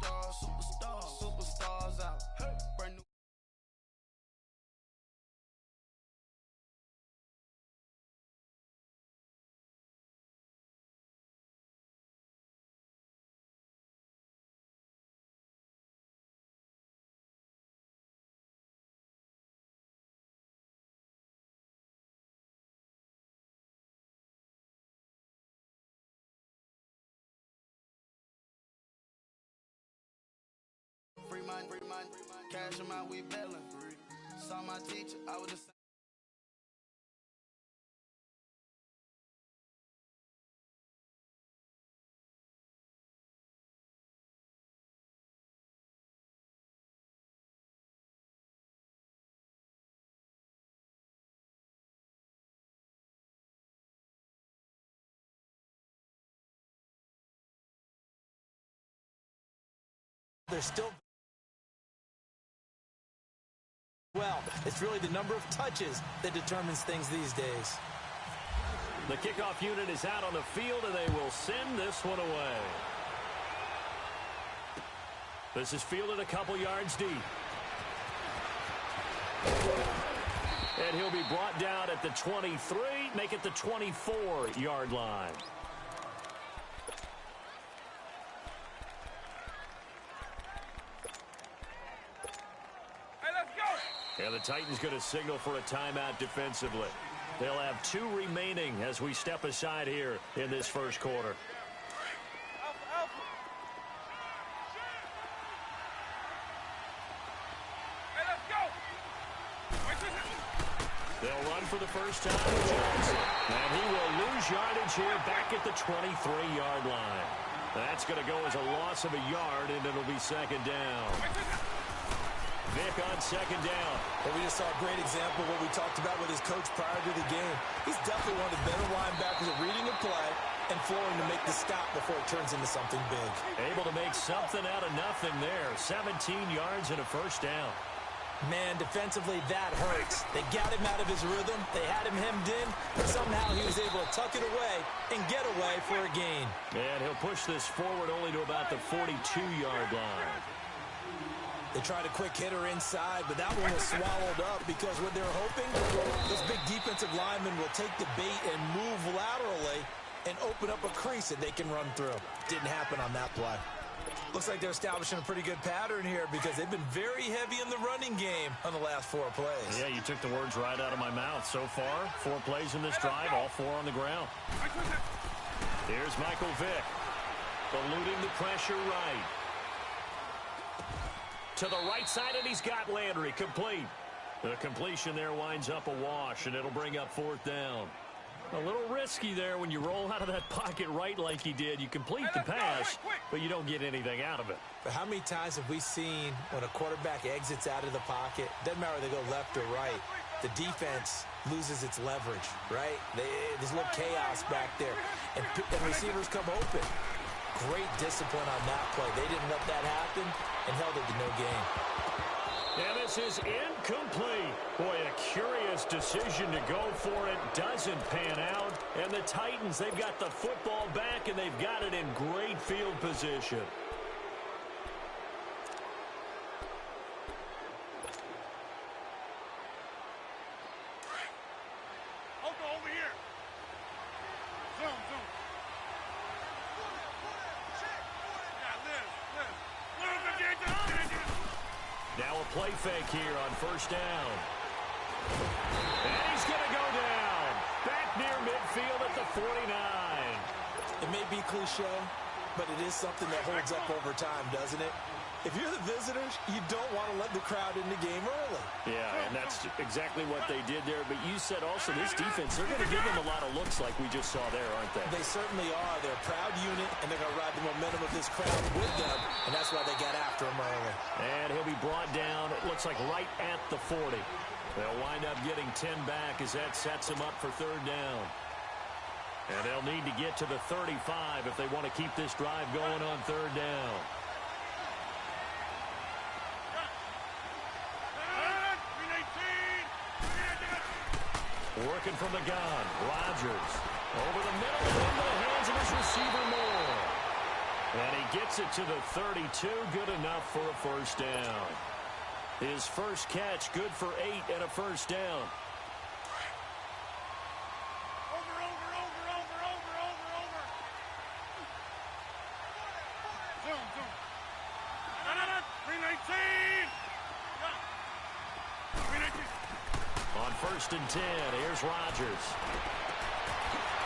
Superstars out. Brand new. Free mind, cash amount, we bailing. Saw my teacher, I was just. They're still well. It's really the number of touches that determines things these days. The kickoff unit is out on the field, and they will send this one away. This is fielded a couple yards deep. And he'll be brought down at the 23, make it the 24-yard line. And the Titans going to signal for a timeout defensively. They'll have 2 remaining as we step aside here in this first quarter. They'll run for the first time with Johnson. And he will lose yardage here back at the 23-yard line. That's going to go as a loss of a yard, and it'll be second down. Vick on second down. Well, we just saw a great example of what we talked about with his coach prior to the game. He's definitely one of the better linebackers at reading a play and flowing to make the stop before it turns into something big. Able to make something out of nothing there. 17 yards and a first down. Man, defensively, that hurts. They got him out of his rhythm. They had him hemmed in, but somehow he was able to tuck it away and get away for a gain. And he'll push this forward only to about the 42-yard line. They tried a quick hitter inside, but that one was swallowed up because what they're hoping, this big defensive lineman will take the bait and move laterally and open up a crease that they can run through. Didn't happen on that play. Looks like they're establishing a pretty good pattern here because they've been very heavy in the running game on the last 4 plays. Yeah, you took the words right out of my mouth. So far, 4 plays in this drive, all 4 on the ground. Here's Michael Vick, eluding the pressure right. To the right side, and he's got Landry complete. The completion there winds up a wash, and it'll bring up 4th down. A little risky there when you roll out of that pocket right like he did. You complete the pass, but you don't get anything out of it. But how many times have we seen when a quarterback exits out of the pocket, doesn't matter whether they go left or right, the defense loses its leverage, right? There's a little chaos back there, and receivers come open. Great discipline on that play. They didn't let that happen and held it to no gain. And this is incomplete. Boy, a curious decision to go for it. Doesn't pan out. And the Titans, they've got the football back, and they've got it in great field position. Over here. Zoom. Now a play fake here on first down. And he's going to go down. Back near midfield at the 49. It may be cliche, but it is something that holds up over time, doesn't it? If you're the visitors, you don't want to let the crowd in the game early. Yeah, and that's exactly what they did there. But you said also this defense, they're going to give them a lot of looks like we just saw there, aren't they? They certainly are. They're a proud unit, and they're going to ride the momentum of this crowd with them, and that's why they got after him early. And he'll be brought down, it looks like right at the 40. They'll wind up getting 10 back as that sets them up for 3rd down. And they'll need to get to the 35 if they want to keep this drive going on 3rd down. Working from the gun, Rodgers over the middle and into the hands of his receiver Moore. And he gets it to the 32. Good enough for a first down. His first catch, good for 8 and a first down. Over. Zoom. 319. 319. On first and 10, here's Rodgers.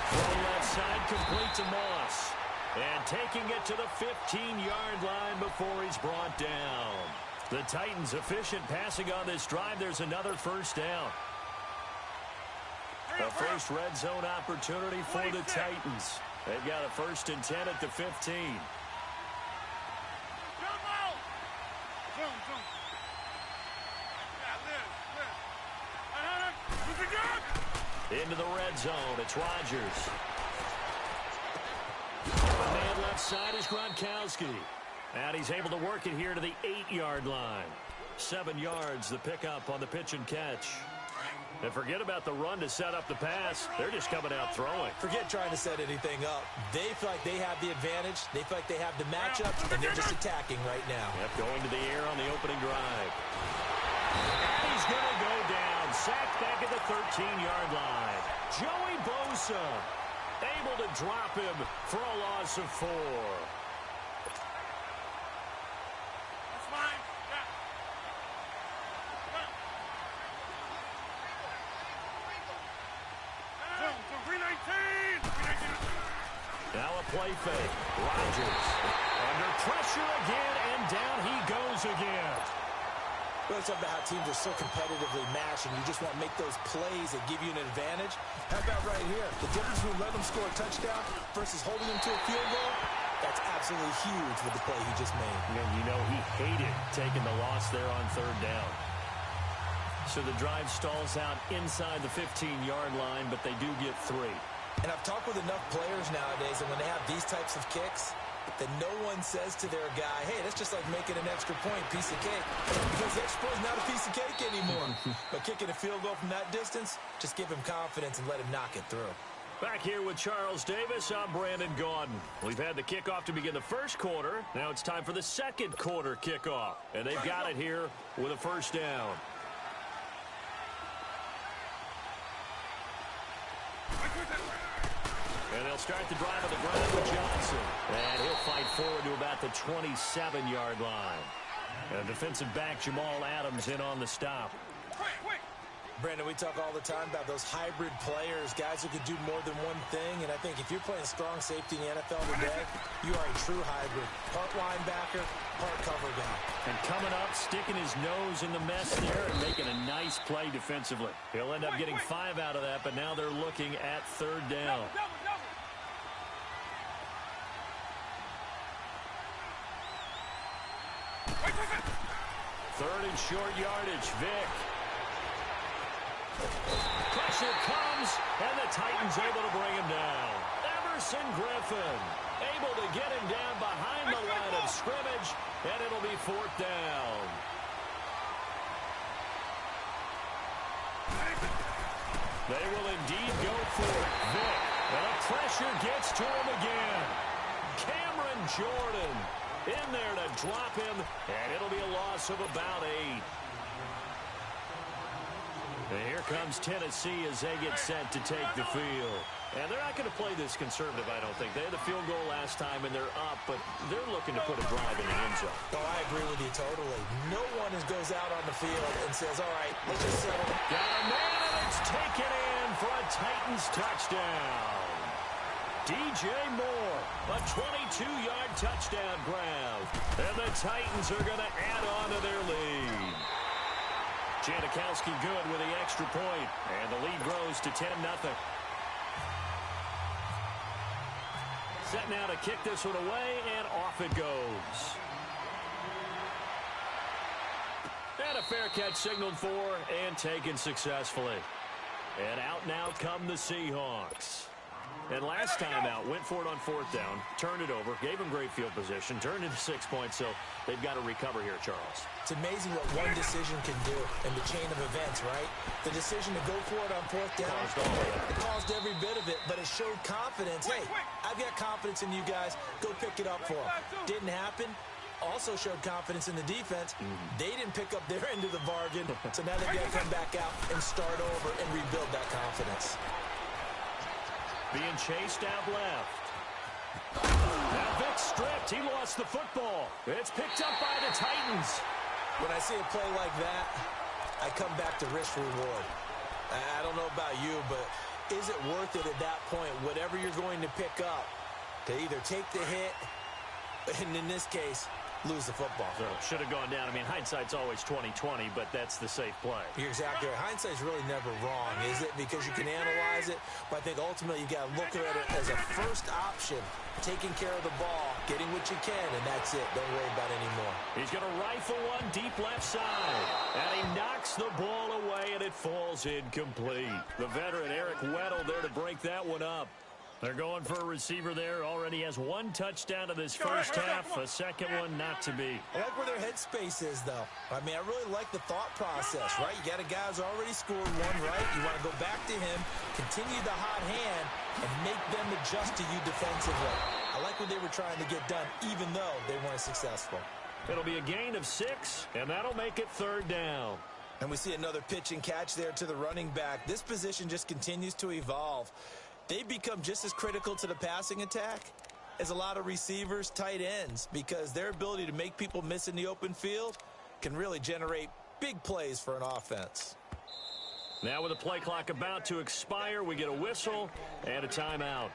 Throw left side, complete to Moss. And taking it to the 15-yard line before he's brought down. The Titans efficient passing on this drive. There's another first down. A first red zone opportunity for the Titans. They've got a first and 10 at the 15. Into the red zone, it's Rodgers. The man left side is Gronkowski. And he's able to work it here to the 8-yard line. 7 yards, the pickup on the pitch and catch. And forget about the run to set up the pass. They're just coming out throwing. Forget trying to set anything up. They feel like they have the advantage. They feel like they have the matchup, and they're just attacking right now. Yep, going to the air on the opening drive. And he's going to go down. Sacked back at the 13-yard line. Joey Bosa able to drop him for a loss of 4. That's mine. Zoom. 319. Now a play fake. Rodgers under pressure again, and down he goes again. Well, it's about how teams are so competitively matched, and you just want to make those plays that give you an advantage. How about right here? The difference between letting them score a touchdown versus holding them to a field goal, that's absolutely huge with the play he just made. And you know he hated taking the loss there on third down. So the drive stalls out inside the 15-yard line, but they do get 3. And I've talked with enough players nowadays that when they have these types of kicks, that no one says to their guy, hey, that's just like making an extra point, piece of cake. Because the extra point is not a piece of cake anymore. But kicking a field goal from that distance, just give him confidence and let him knock it through. Back here with Charles Davis, I'm Brandon Gaudin. We've had the kickoff to begin the first quarter. Now it's time for the second quarter kickoff. And they've got it here with a first down. And they'll start the drive on the ground with Johnson. And he'll fight forward to about the 27-yard line. And defensive back Jamal Adams in on the stop. Brandon, we talk all the time about those hybrid players, guys who can do more than one thing. And I think if you're playing strong safety in the NFL today, you are a true hybrid. Part linebacker, part cover guy. And coming up, sticking his nose in the mess there and making a nice play defensively. He'll end up getting 5 out of that, but now they're looking at third down. Third and short yardage, Vick. Pressure comes, and the Titans able to bring him down. Everson Griffin able to get him down behind the line of scrimmage, and it'll be 4th down. They will indeed go for it. Vick, and the pressure gets to him again. Cameron Jordan in there to drop him, and it'll be a loss of about 8. And here comes Tennessee as they get set to take the field. And they're not going to play this conservative, I don't think. They had the field goal last time, and they're up, but they're looking to put a drive in the end zone. Oh, I agree with you totally. No one goes out on the field and says, all right, let's just settle. Got a man, and it's taken in for a Titans touchdown. DJ Moore, a 22-yard touchdown grab. And the Titans are going to add on to their lead. Janikowski good with the extra point, and the lead grows to 10-0. Set now to kick this one away, and off it goes. And a fair catch signaled for and taken successfully. And out now come the Seahawks. And last time out, went for it on 4th down, turned it over, gave them great field position, turned into 6 points, so they've got to recover here, Charles. It's amazing what one decision can do in the chain of events, right? The decision to go for it on 4th down, it caused every bit of it, but it showed confidence. Hey, I've got confidence in you guys. Go pick it up for them. Didn't happen. Also showed confidence in the defense. They didn't pick up their end of the bargain, so now they've got to come back out and start over and rebuild that confidence. Being chased out left. Now Vic stripped. He lost the football. It's picked up by the Titans. When I see a play like that, I come back to risk-reward. I don't know about you, but is it worth it at that point, whatever you're going to pick up, to either take the hit, and in this case, lose the football? So should have gone down. I mean, hindsight's always 20/20, but that's the safe play. You're exactly right. Hindsight's really never wrong, is it? Because you can analyze it, but I think ultimately you got to look at it as a first option, taking care of the ball, getting what you can, and that's it. Don't worry about it anymore. He's going to rifle one deep left side, and he knocks the ball away, and it falls incomplete. The veteran Eric Weddle there to break that one up. They're going for a receiver there. Already has one touchdown of this first half. A second one not to be. I like where their headspace is, though. I mean, I really like the thought process, right? You got a guy who's already scored one, right? You want to go back to him, continue the hot hand, and make them adjust to you defensively. I like what they were trying to get done, even though they weren't successful. It'll be a gain of 6, and that'll make it 3rd down. And we see another pitch and catch there to the running back. This position just continues to evolve. They become just as critical to the passing attack as a lot of receivers, tight ends, because their ability to make people miss in the open field can really generate big plays for an offense. Now with the play clock about to expire, we get a whistle and a timeout.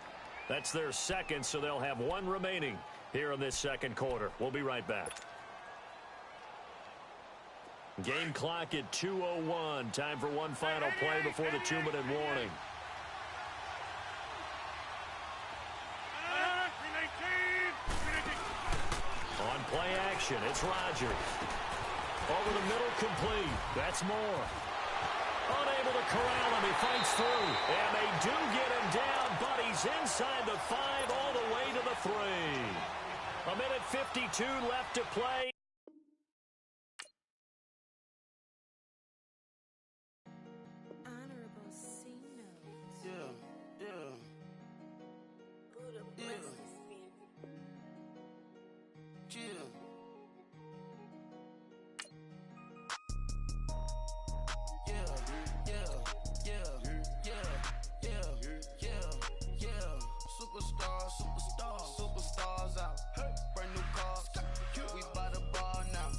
That's their second, so they'll have one remaining here in this second quarter. We'll be right back. Game clock at 2:01. Time for one final play before the 2-minute warning. On play action, it's Rodgers. Over the middle, complete. That's Moore. Unable to corral him. He fights through. And they do get him down, but he's inside the 5 all the way to the 3. A minute 52 left to play. Superstars out. Brand new cars. We buy the bar now.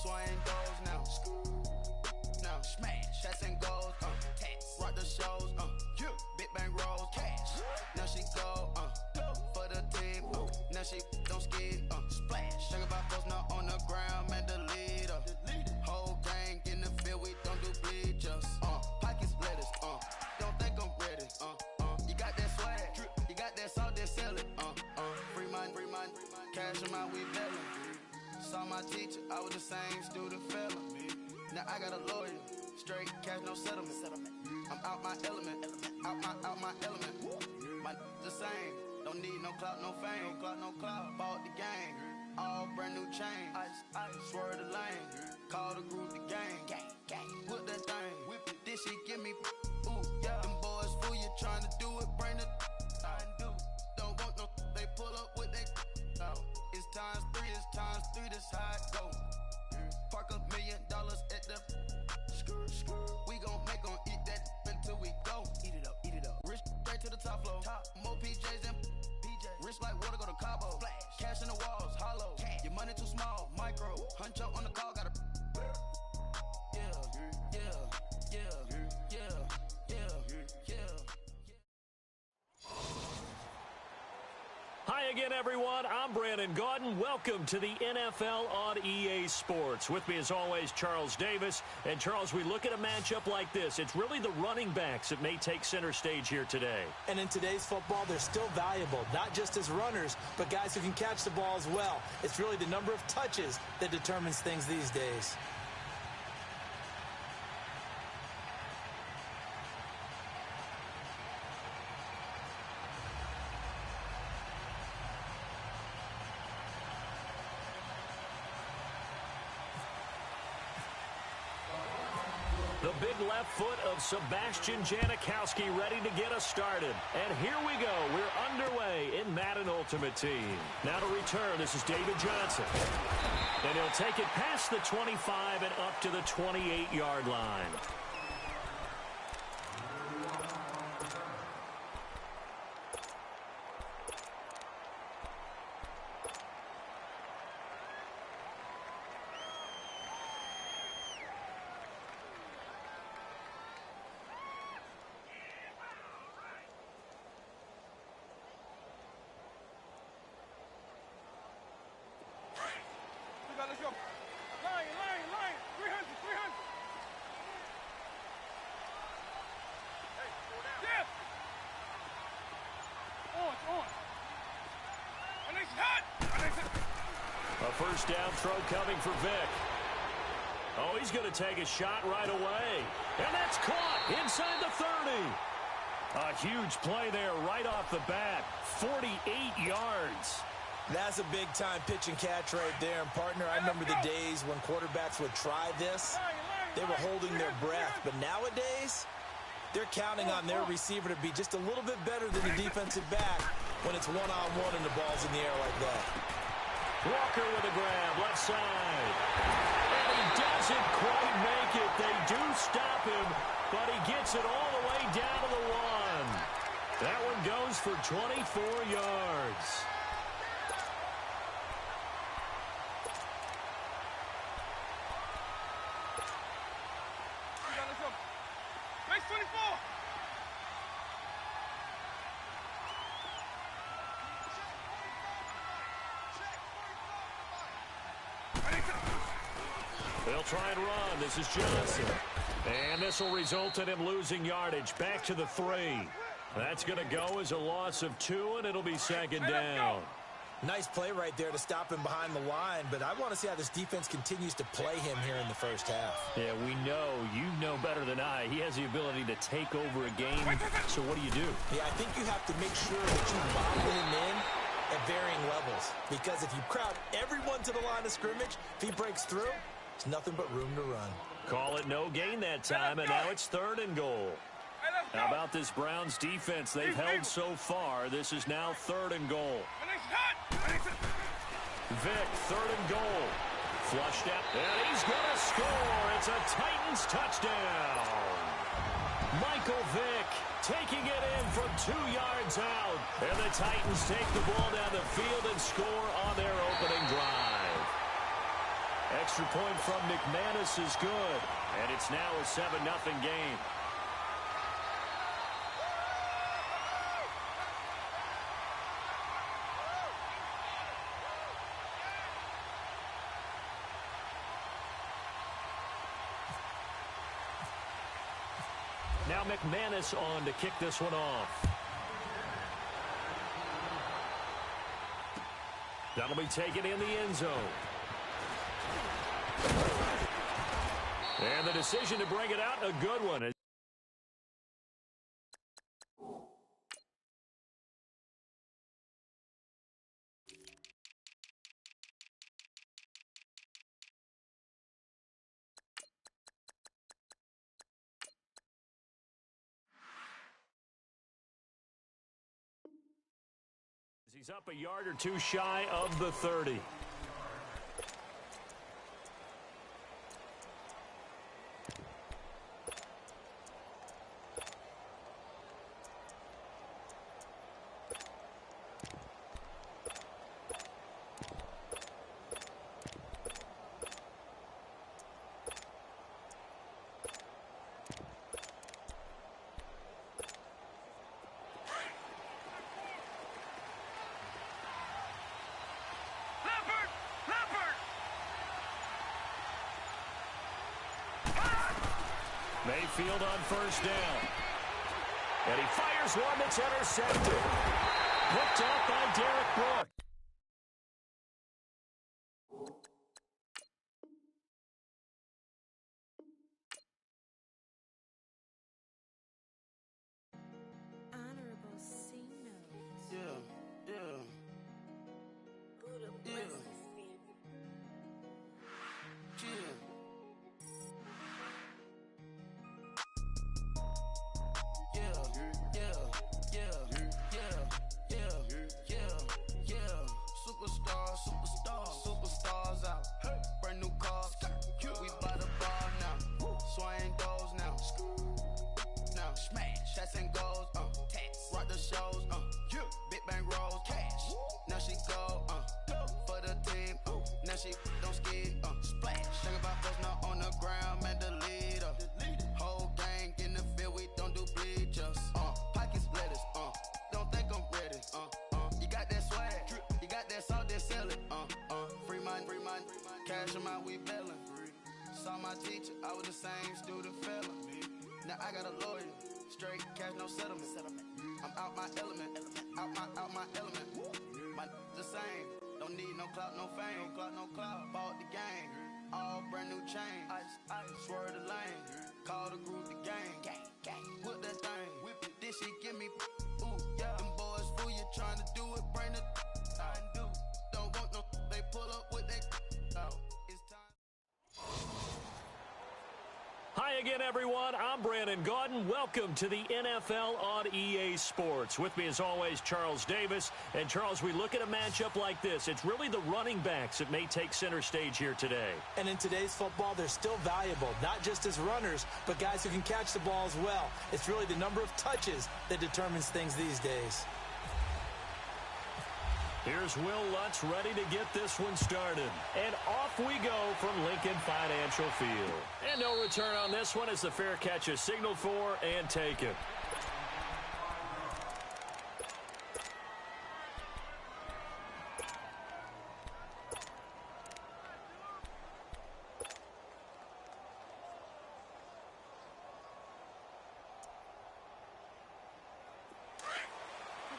Swing doors now. Now smash. Shots and goals. Rock the shows. Big bang rolls. Cash. Now she go. For the team. Now she don't skid. Splash. Think about folks now on the ground. Man, the leader. Whole gang in the field. We don't do bleachers. Pockets lettuce. Don't think I'm ready. You got that swag. You got that salt, that sell it. Free mind. Cash them out, we bellin'. Saw my teacher, I was the same student fella. Now I got a lawyer. Straight cash, no settlement. I'm out my element. Out my element. My the same. Don't need no clout, no fame. No clout. Bought the game. All brand new chain. I swerve the lane. Call the group the gang. Whip that thing. Whip it. This shit give me. Ooh, yeah. Them boys fool you trying to do it. Bring it. I do. Don't want no. They pull up with they. No. It's times 3. This how it go. Park $1 million at the. We gon' make 'em eat that until we go. Eat it up. Rich straight to the top floor. More PJs than PJs. Rich like water, go to Cabo. Splash. Cash in the walls, hollow. Cash. Your money too small, micro. Hunch up on the call, gotta. Hi again, everyone. I'm Brandon Gaudin. Welcome to the NFL on EA Sports. With me, as always, Charles Davis. And, Charles, we look at a matchup like this. It's really the running backs that may take center stage here today. And in today's football, they're still valuable, not just as runners, but guys who can catch the ball as well. It's really the number of touches that determines things these days. big left foot of Sebastian Janikowski ready to get us started. And here we go. We're underway in Madden Ultimate Team. Now to return, this is David Johnson. And he'll take it past the 25 and up to the 28-yard line. Let's go. Line. 300. Hey, yeah. On. And it's hot. A first down throw coming for Vic. Oh, he's going to take a shot right away. And that's caught inside the 30. A huge play there right off the bat. 48 yards. That's a big-time pitch and catch right there. And, partner, I remember the days when quarterbacks would try this. They were holding their breath. But nowadays, they're counting on their receiver to be just a little bit better than the defensive back when it's one-on-one and the ball's in the air like that. Walker with a grab, left side. And he doesn't quite make it. They do stop him, but he gets it all the way down to the 1. That one goes for 24 yards. Let's go. Race 24. They'll try and run. This is Johnson. And this will result in him losing yardage. Back to the 3. That's going to go as a loss of 2, and it'll be second down. Nice play right there to stop him behind the line, but I want to see how this defense continues to play him here in the first half. Yeah, we know. You know better than I. He has the ability to take over a game. So what do you do? Yeah, I think you have to make sure that you bobble him in at varying levels, because if you crowd everyone to the line of scrimmage, if he breaks through, there's nothing but room to run. Call it no gain that time, and now it's 3rd and goal. How about this Browns defense? They've held so far. This is now 3rd and goal. Vic, 3rd and goal. Flushed out, and he's going to score. It's a Titans touchdown. Michael Vick taking it in from 2 yards out. And the Titans take the ball down the field and score on their opening drive. Extra point from McManus is good. And it's now a 7-0 game. Now McManus on to kick this one off. That'll be taken in the end zone. And the decision to bring it out, a good one. He's up a yard or 2 shy of the 30. Mayfield on first down. And he fires one that's intercepted. Picked up by Derek Brooks. Honorable C notes. Yeah. Buddha Yeah. blesses me. Yeah. when she don't skid, splash. Think about busting up on the ground, man, the leader. Whole gang in the field, we don't do bleachers. Pockets lettuce, don't think I'm ready. You got that swag, you got that salt, then sell it. Free mind, cash them out, we bailin'. Saw my teacher, I was the same student fella. Now I got a lawyer, straight cash, no settlement. I'm out my element, out my element. My the same, don't need no clout, no fame. Bought the game, all brand new chain. Ice, swerve the lane, call the group the gang. Whip that thing, whip it, this shit give me. Ooh, yeah. Them boys fool you trying to do it, bring the don't want no, they pull up with they it's time. Hi again, everyone. I'm Brandon Gaudin. Welcome to the NFL on EA Sports. With me, as always, Charles Davis. And, Charles, we look at a matchup like this. It's really the running backs that may take center stage here today. And in today's football, they're still valuable, not just as runners, but guys who can catch the ball as well. It's really the number of touches that determines things these days. Here's Will Lutz ready to get this one started. And off we go from Lincoln Financial Field. And no return on this one as the fair catch is signaled for and taken.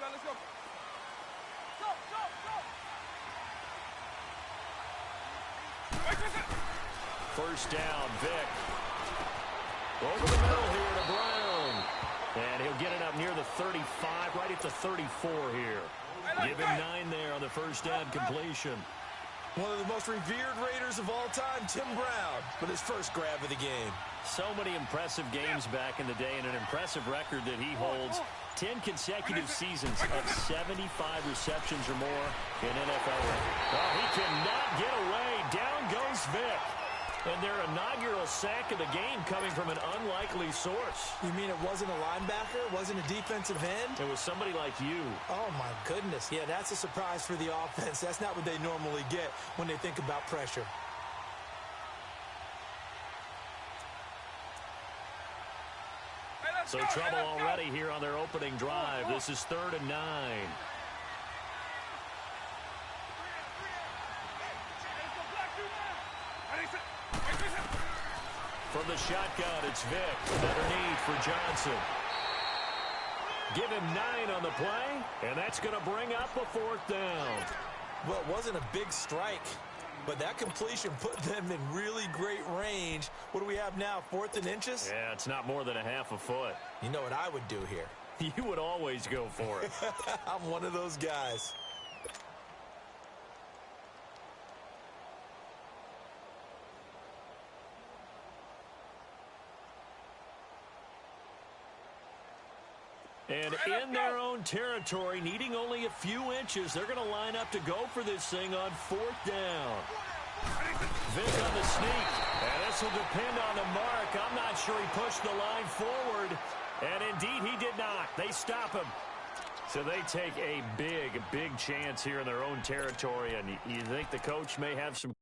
Let's go. First down, Vick. Over the middle here to Brown. And he'll get it up near the 35, right at the 34 here. Give him 9 there on the first down completion. One of the most revered Raiders of all time, Tim Brown, with his first grab of the game. So many impressive games back in the day and an impressive record that he holds. 10 consecutive seasons of 75 receptions or more in NFL. Oh, he cannot get away. Down goes Vick. And their inaugural sack of the game coming from an unlikely source. You mean it wasn't a linebacker? It wasn't a defensive end? It was somebody like you. Oh, my goodness. Yeah, that's a surprise for the offense. That's not what they normally get when they think about pressure. So trouble already here on their opening drive. This is 3rd and 9. From the shotgun, it's Vick. Underneath for Johnson. Give him 9 on the play, and that's going to bring up a 4th down. Well, it wasn't a big strike, but that completion put them in really great range. What do we have now, 4th and inches? Yeah, it's not more than a half a foot. You know what I would do here? You would always go for it. I'm one of those guys. And in their own territory, needing only a few inches, they're going to line up to go for this thing on 4th down. Vick on the sneak. And this will depend on the mark. I'm not sure he pushed the line forward. And indeed, he did not. They stop him. So they take a big chance here in their own territory. And you think the coach may have some...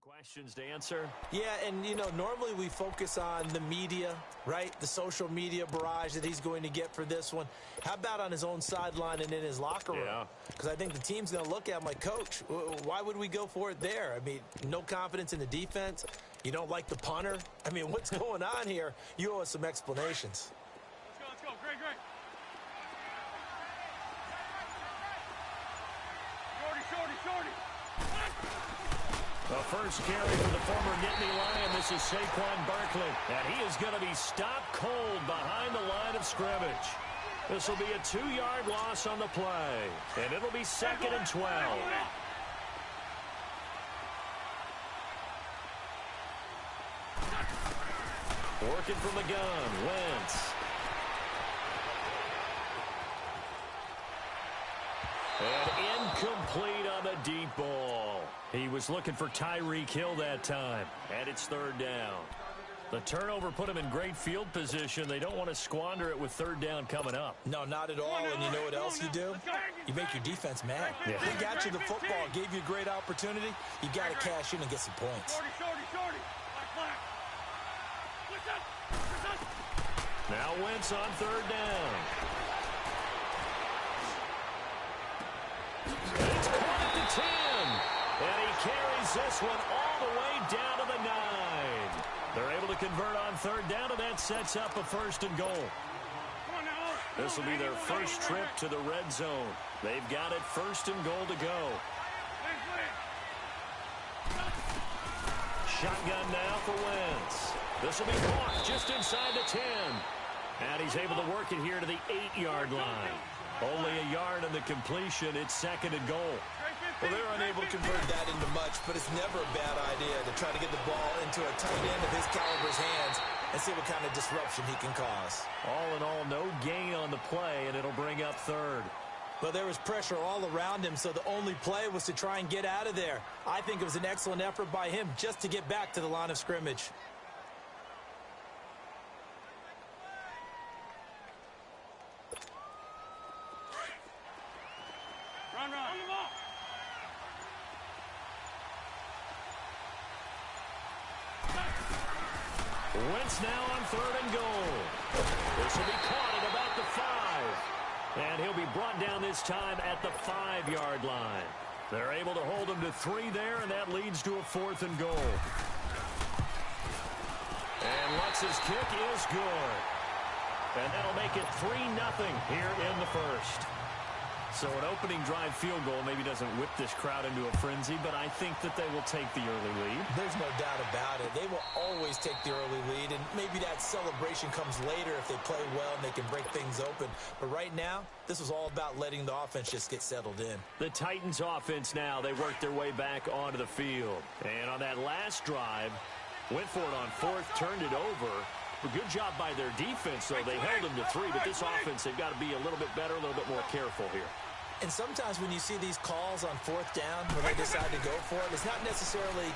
questions to answer? Yeah, and, you know, normally we focus on the media, right? The social media barrage that he's going to get for this one. How about on his own sideline and in his locker room? Yeah. Because I think the team's going to look at him like, Coach, why would we go for it there? I mean, no confidence in the defense. You don't like the punter. I mean, what's going on here? You owe us some explanations. Let's go. Great. Shorty. The first carry for the former Nittany Lion. This is Saquon Barkley. And he is going to be stopped cold behind the line of scrimmage. This will be a 2-yard loss on the play. And it'll be 2nd and 12. Working from the gun, Wentz. And Incomplete on the deep ball. He was looking for Tyreek Hill that time, and it's third down. The turnover put him in great field position. They don't want to squander it with third down coming up. No, not at all. And you know what else you do? You make your defense mad. Yeah. They got you the football, gave you a great opportunity. You got to cash in and get some points. Shorty. Now Wentz on third down. It's caught at the 10. And he carries this one all the way down to the 9. They're able to convert on third down, and that sets up a first and goal. This will be their first trip to the red zone. They've got it first and goal to go. Shotgun now for Wentz. This will be caught just inside the 10. And he's able to work it here to the 8-yard line. Only a yard in the completion. It's second and goal. Well, they're unable to convert that into much, but it's never a bad idea to try to get the ball into a tight end of his caliber's hands and see what kind of disruption he can cause. All in all, no gain on the play, and it'll bring up third. Well, there was pressure all around him, so the only play was to try and get out of there. I think it was an excellent effort by him just to get back to the line of scrimmage. Run the ball. Wentz now on third and goal. This will be caught at about the 5. And he'll be brought down this time at the 5-yard line. They're able to hold him to 3 there, and that leads to a fourth and goal. And Lutz's kick is good. And that'll make it 3-0 here in the first. So an opening drive field goal maybe doesn't whip this crowd into a frenzy, but I think that they will take the early lead. There's no doubt about it. They will always take the early lead, and maybe that celebration comes later if they play well and they can break things open. But right now, this is all about letting the offense just get settled in. The Titans offense now, they work their way back onto the field. And on that last drive, went for it on fourth, turned it over. A good job by their defense, though. They held them to 3, but this offense, they've got to be a little bit better, a little bit more careful here. And sometimes when you see these calls on fourth down, when they decide to go for it, it's not necessarily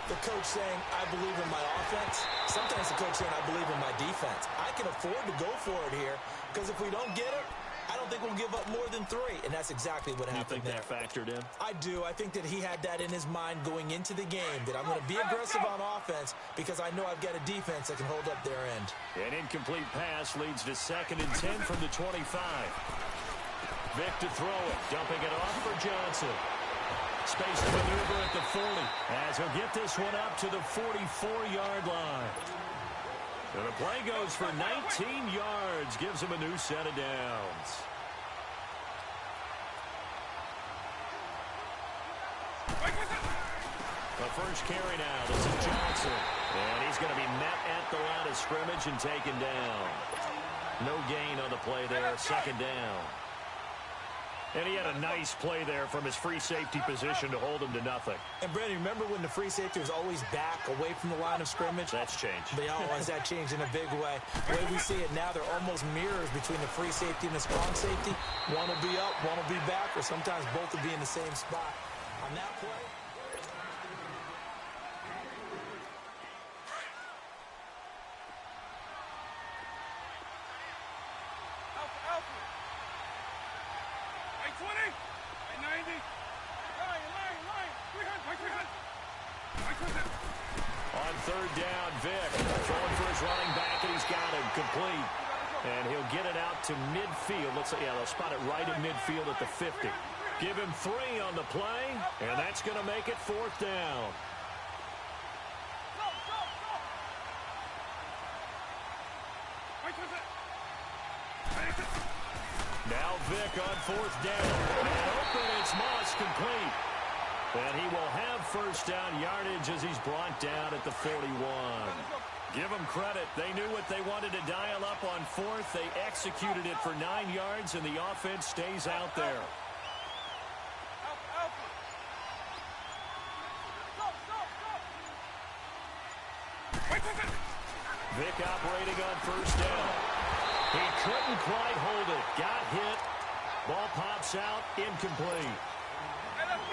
the coach saying, I believe in my offense. Sometimes the coach saying, I believe in my defense. I can afford to go for it here, because if we don't get it, I don't think we'll give up more than 3, and that's exactly what happened there. You think that factored in? I do. I think that he had that in his mind going into the game, that I'm going to be aggressive on offense because I know I've got a defense that can hold up their end. An incomplete pass leads to 2nd and 10 from the 25. Vick to throw it, dumping it off for Johnson. Space to maneuver at the 40 as he'll get this one up to the 44-yard line. And the play goes for 19 yards, gives him a new set of downs. The first carry now, this is Johnson. And he's going to be met at the line of scrimmage and taken down. No gain on the play there, 2nd down. And he had a nice play there from his free safety position to hold him to nothing. And, Brandon, remember when the free safety was always back away from the line of scrimmage? That's changed. They always that changed in a big way. The way we see it now, they're almost mirrors between the free safety and the strong safety. One will be up, one will be back, or sometimes both will be in the same spot. On that play, on third down, Vick throwing for his running back, and he's got him complete. And he'll get it out to midfield. They'll spot it right at midfield at the 50. Give him 3 on the play, and that's going to make it 4th down. Now Vick on 4th down. And open, it's Moss complete. And he will have first down yardage as he's brought down at the 41. Give them credit. They knew what they wanted to dial up on 4th. They executed it for 9 yards, and the offense stays out there. Vick operating on first down. He couldn't quite hold it. Got hit. Ball pops out. Incomplete.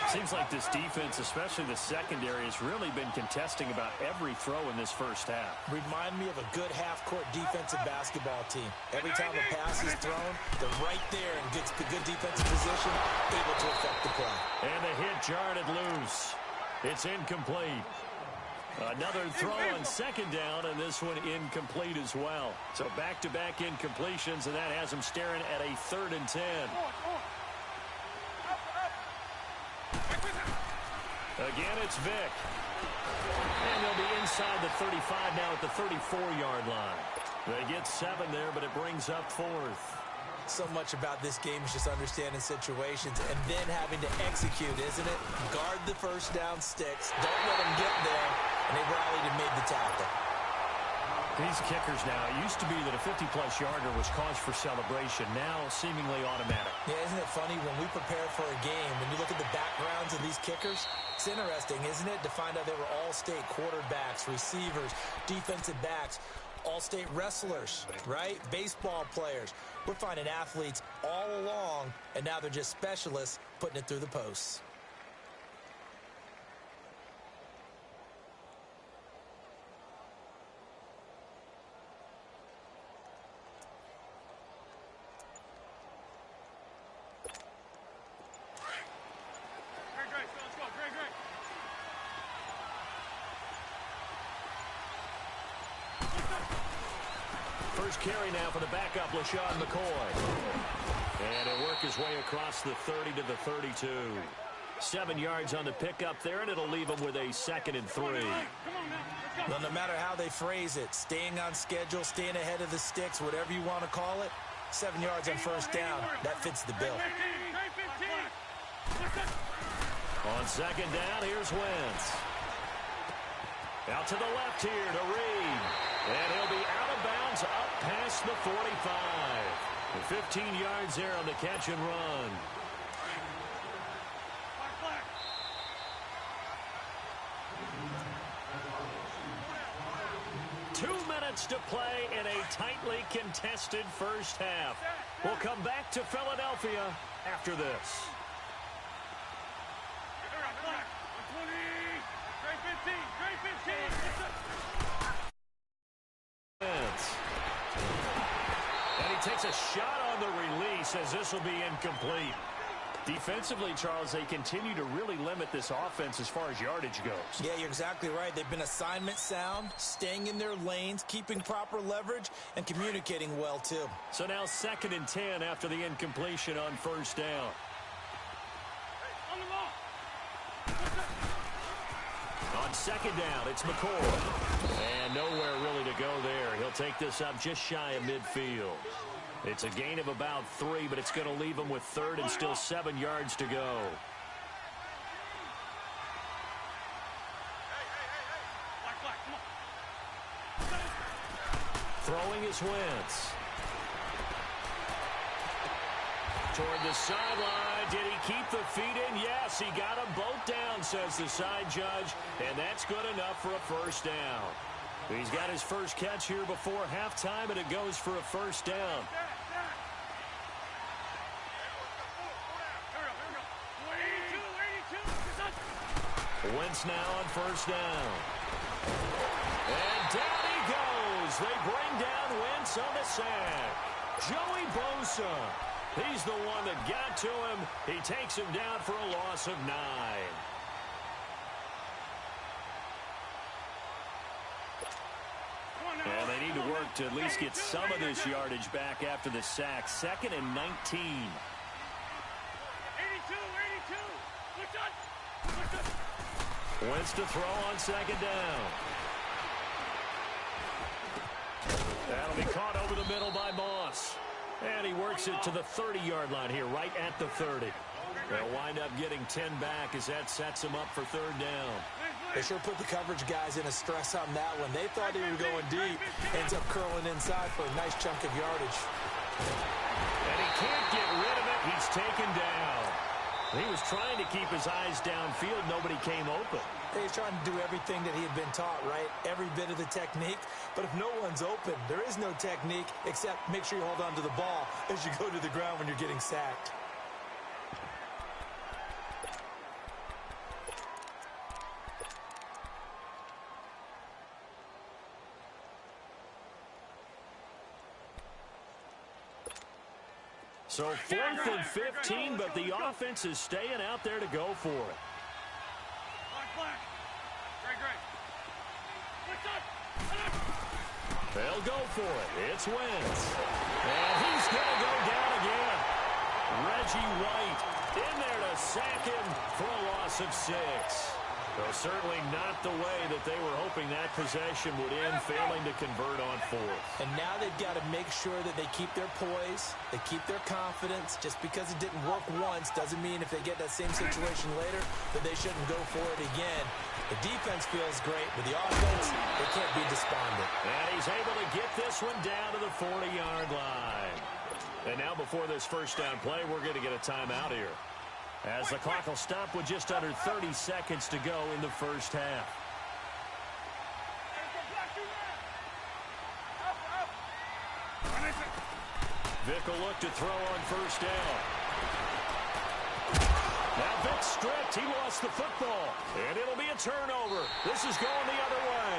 Seems like this defense, especially the secondary, has really been contesting about every throw in this first half. Remind me of a good half-court defensive basketball team. Every time a pass is thrown, they're right there and gets the good defensive position, able to affect the play. And the hit jarred it loose. It's incomplete. Another throw on second down, and this one incomplete as well. So back-to-back incompletions, and that has them staring at a 3rd and 10. Again, it's Vick. And they'll be inside the 35 now at the 34-yard line. They get 7 there, but it brings up 4th. So much about this game is just understanding situations and then having to execute, isn't it? Guard the first down sticks. Don't let them get there. And they rallied and made the tackle. These kickers now, it used to be that a 50-plus yarder was cause for celebration. Now, seemingly automatic. Yeah, isn't it funny when we prepare for a game, when you look at the backgrounds of these kickers, it's interesting, isn't it, to find out they were all-state quarterbacks, receivers, defensive backs, all-state wrestlers, right? Baseball players. We're finding athletes all along, and now they're just specialists putting it through the posts. First carry now for the backup, LaShawn McCoy. And he'll work his way across the 30 to the 32. 7 yards on the pickup there, and it'll leave him with a 2nd and 3. Well, no matter how they phrase it, staying on schedule, staying ahead of the sticks, whatever you want to call it, 7 yards on first down, that fits the bill. On second down, here's Wentz. Out to the left here to Reed. And he'll be out of bounds up past the 45. 15 yards there on the catch and run. Two minutes to play in a tightly contested first half. We'll come back to Philadelphia after this. And he takes a shot on the release as this will be incomplete. Defensively, Charles, they continue to really limit this offense as far as yardage goes. Yeah, you're exactly right. They've been assignment sound, staying in their lanes, keeping proper leverage, and communicating well, too. So now 2nd and 10 after the incompletion on first down. On second down, it's McCoy. And nowhere really to go there. He'll take this up just shy of midfield. It's a gain of about 3, but it's going to leave him with 3rd and still 7 yards to go. Throwing is Wentz. Toward the sideline. Did he keep the feet in? Yes, he got them both down, says the side judge. And that's good enough for a first down. He's got his first catch here before halftime, and it goes for a first down. Wentz now on first down. And down he goes. They bring down Wentz on the sack. Joey Bosa. He's the one that got to him. He takes him down for a loss of 9. And they need to work to at least get some of this yardage back after the sack. 2nd and 19. 82. Wentz to throw on second down. That'll be caught over the middle by Moss. And he works it to the 30-yard line here, right at the 30. They'll wind up getting 10 back as that sets them up for 3rd down. They sure put the coverage guys in a stress on that one. They thought he was going deep. Ends up curling inside for a nice chunk of yardage. And he can't get rid of it. He's taken down. He was trying to keep his eyes downfield. Nobody came open. He's trying to do everything that he had been taught, right? Every bit of the technique. But if no one's open, there is no technique except make sure you hold on to the ball as you go to the ground when you're getting sacked. So 4th and 15, but the offense is staying out there to go for it. They'll go for it. It's Wentz. And he's going to go down again. Reggie White in there to sack him for a loss of 6. So certainly not the way that they were hoping that possession would end, failing to convert on 4th. And now they've got to make sure that they keep their poise, they keep their confidence. Just because it didn't work once doesn't mean if they get that same situation later that they shouldn't go for it again. The defense feels great, but the offense, they can't be despondent. And he's able to get this one down to the 40-yard line. And now before this first down play, we're going to get a timeout here, as the clock will stop with just under 30 seconds to go in the first half. Vic will look to throw on first down. Now Vic stripped. He lost the football. And it'll be a turnover. This is going the other way.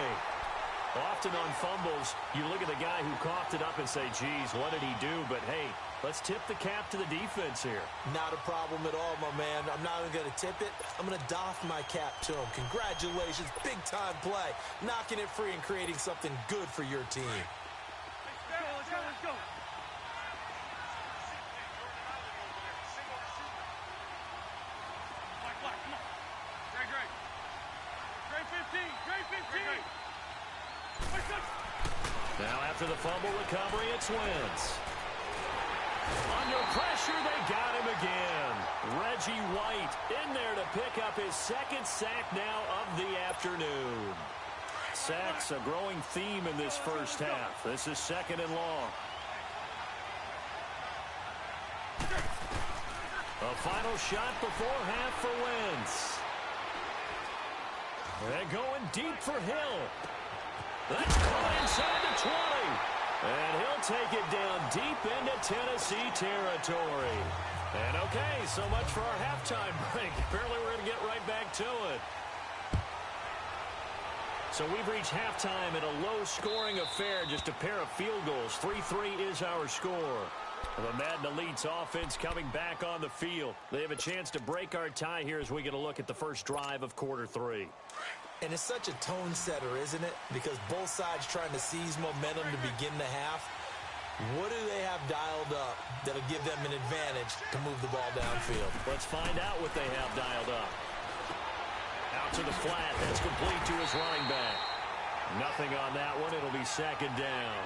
Often on fumbles, you look at the guy who coughed it up and say, geez, what did he do? But, hey, let's tip the cap to the defense here. Not a problem at all, my man. I'm not even going to tip it. I'm going to doff my cap to him. Congratulations. Big-time play. Knocking it free and creating something good for your team. Let's go. Now after the fumble recovery, it's Wentz. Under pressure, they got him again. Reggie White in there to pick up his second sack now of the afternoon. Sacks a growing theme in this first half. This is 2nd and long. A final shot before half for Wentz. They're going deep for Hill. That's caught inside the 20. And he'll take it down deep into Tennessee territory. And okay, so much for our halftime break. Apparently we're going to get right back to it. So we've reached halftime in a low-scoring affair, just a pair of field goals. 3-3 is our score. The Madden Elite's offense coming back on the field. They have a chance to break our tie here as we get a look at the first drive of quarter 3. And it's such a tone setter, isn't it? Because both sides trying to seize momentum to begin the half. What do they have dialed up that'll give them an advantage to move the ball downfield? Let's find out what they have dialed up. Out to the flat. That's complete to his running back. Nothing on that one. It'll be 2nd down.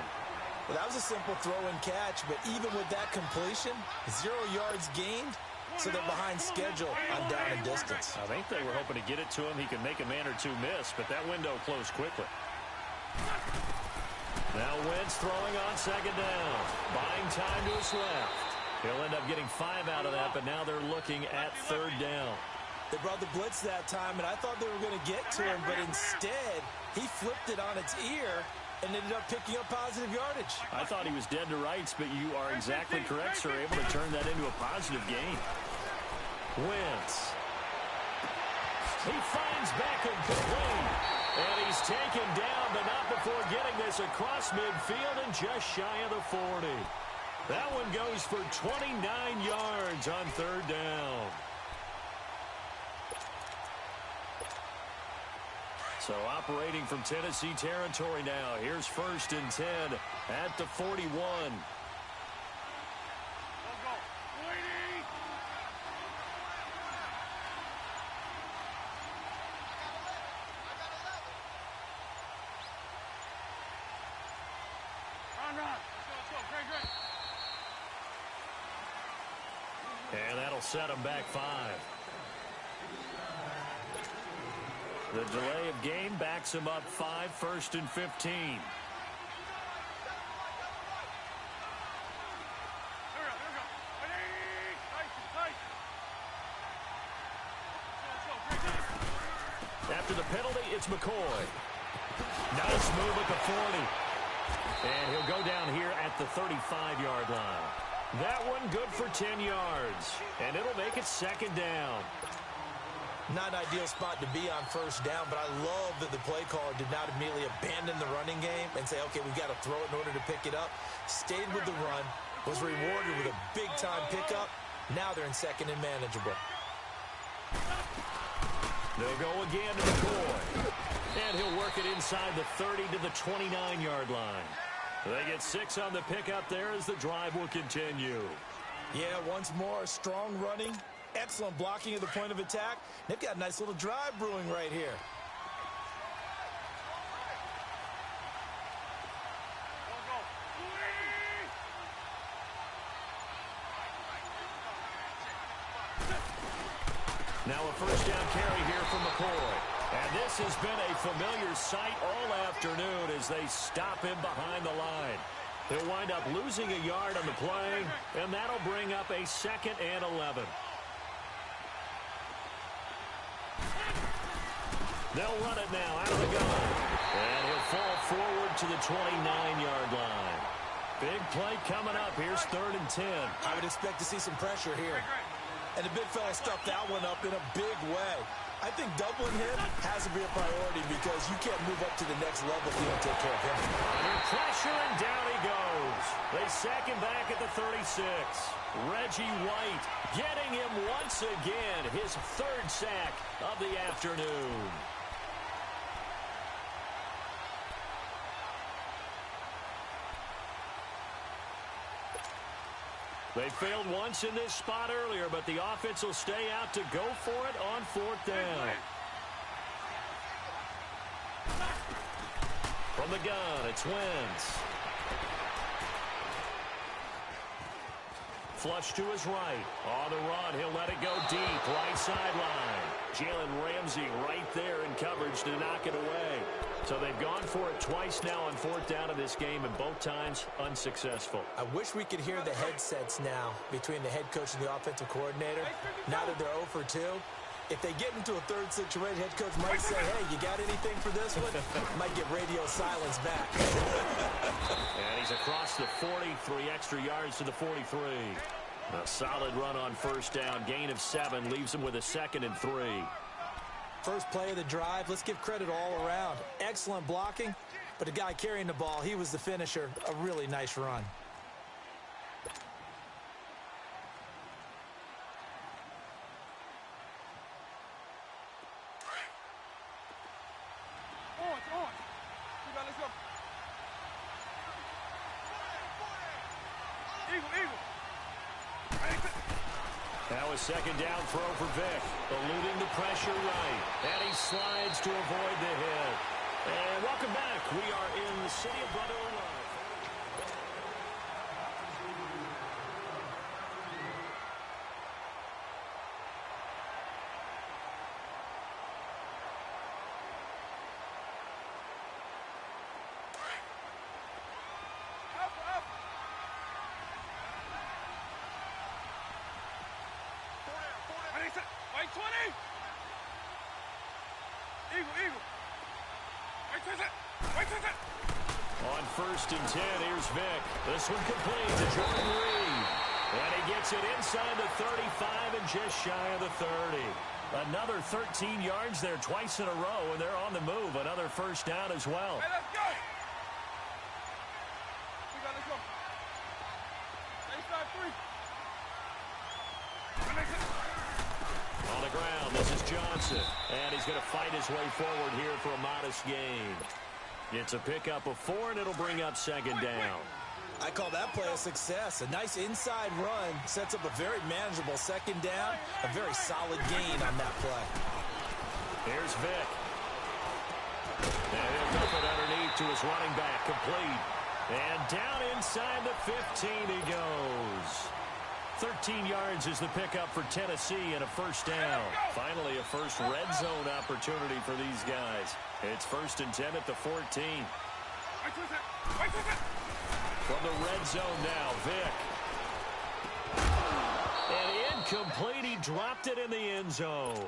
Well, that was a simple throw and catch, but even with that completion, 0 yards gained, so they're behind schedule on down and distance. I think they were hoping to get it to him. He could make a man or two miss, but that window closed quickly. Now Wentz throwing on 2nd down. Buying time to his left. He'll end up getting 5 out of that, but now they're looking at 3rd down. They brought the blitz that time, and I thought they were going to get to him, but instead, he flipped it on its ear and ended up picking up positive yardage. I thought he was dead to rights, but you are exactly correct, sir. Able to turn that into a positive gain. Wentz. He finds Beckham complete. And he's taken down, but not before getting this across midfield and just shy of the 40. That one goes for 29 yards on 3rd down. So operating from Tennessee territory now. Here's 1st and 10 at the 41. And that'll set them back 5. The delay of game backs him up 5, 1st and 15. After the penalty, it's McCoy. Nice move at the 40. And he'll go down here at the 35-yard line. That one good for 10 yards. And it'll make it 2nd down. Not an ideal spot to be on 1st down, but I love that the play caller did not immediately abandon the running game and say, okay, we've got to throw it in order to pick it up. Stayed with the run, was rewarded with a big-time pickup. Now they're in second and manageable. They'll go again to McCoy. And he'll work it inside the 30 to the 29-yard line. They get 6 on the pickup there as the drive will continue. Yeah, once more, strong running, excellent blocking at the point of attack. They've got a nice little drive brewing right here. Now a first down carry here from McCoy. And this has been a familiar sight all afternoon as they stop him behind the line. He'll wind up losing a yard on the play, and that'll bring up a 2nd and 11. They'll run it now out of the gun. And he'll fall forward to the 29-yard line. Big play coming up. Here's 3rd and 10. I would expect to see some pressure here. And the big fella stuffed that one up in a big way. I think doubling him has to be a priority because you can't move up to the next level if you don't take care of him. Under pressure, and down he goes. They sack him back at the 36. Reggie White getting him once again, his 3rd sack of the afternoon. They failed once in this spot earlier, but the offense will stay out to go for it on 4th down. From the gun, it's Wentz. Flush to his right. On the run, he'll let it go deep. Right sideline. Jalen Ramsey right there in coverage to knock it away. So they've gone for it twice now on 4th down in this game, and both times unsuccessful. I wish we could hear the headsets now between the head coach and the offensive coordinator. Now that they're 0 for 2, if they get into a 3rd situation, head coach might say, hey, you got anything for this one? Might get radio silence back. And he's across the 40, 3 extra yards to the 43. A solid run on 1st down. Gain of 7 leaves him with a 2nd and 3. First play of the drive, let's give credit all around. Excellent blocking, but the guy carrying the ball, he was the finisher. A really nice run. Now a 2nd down throw for Vick. Eluding the pressure right. And he slides to avoid the hit. And welcome back. We are in the city of Brother Love. On 1st and 10, here's Vick. This one complete to Jordan Reed. And he gets it inside the 35 and just shy of the 30. Another 13 yards there twice in a row, and they're on the move. Another 1st down as well. Hey, let's go. Let's go. On the ground, this is Johnson. And he's going to fight his way forward here for a modest gain. It's a pickup of 4, and it'll bring up 2nd down. I call that play a success. A nice inside run sets up a very manageable 2nd down. A very solid gain on that play. Here's Vick. And he'll dump it underneath to his running back, complete. And down inside the 15 he goes. 13 yards is the pickup for Tennessee and a 1st down. Finally, a first red zone opportunity for these guys. It's 1st and 10 at the 14. From the red zone now, Vick. And incomplete. He dropped it in the end zone.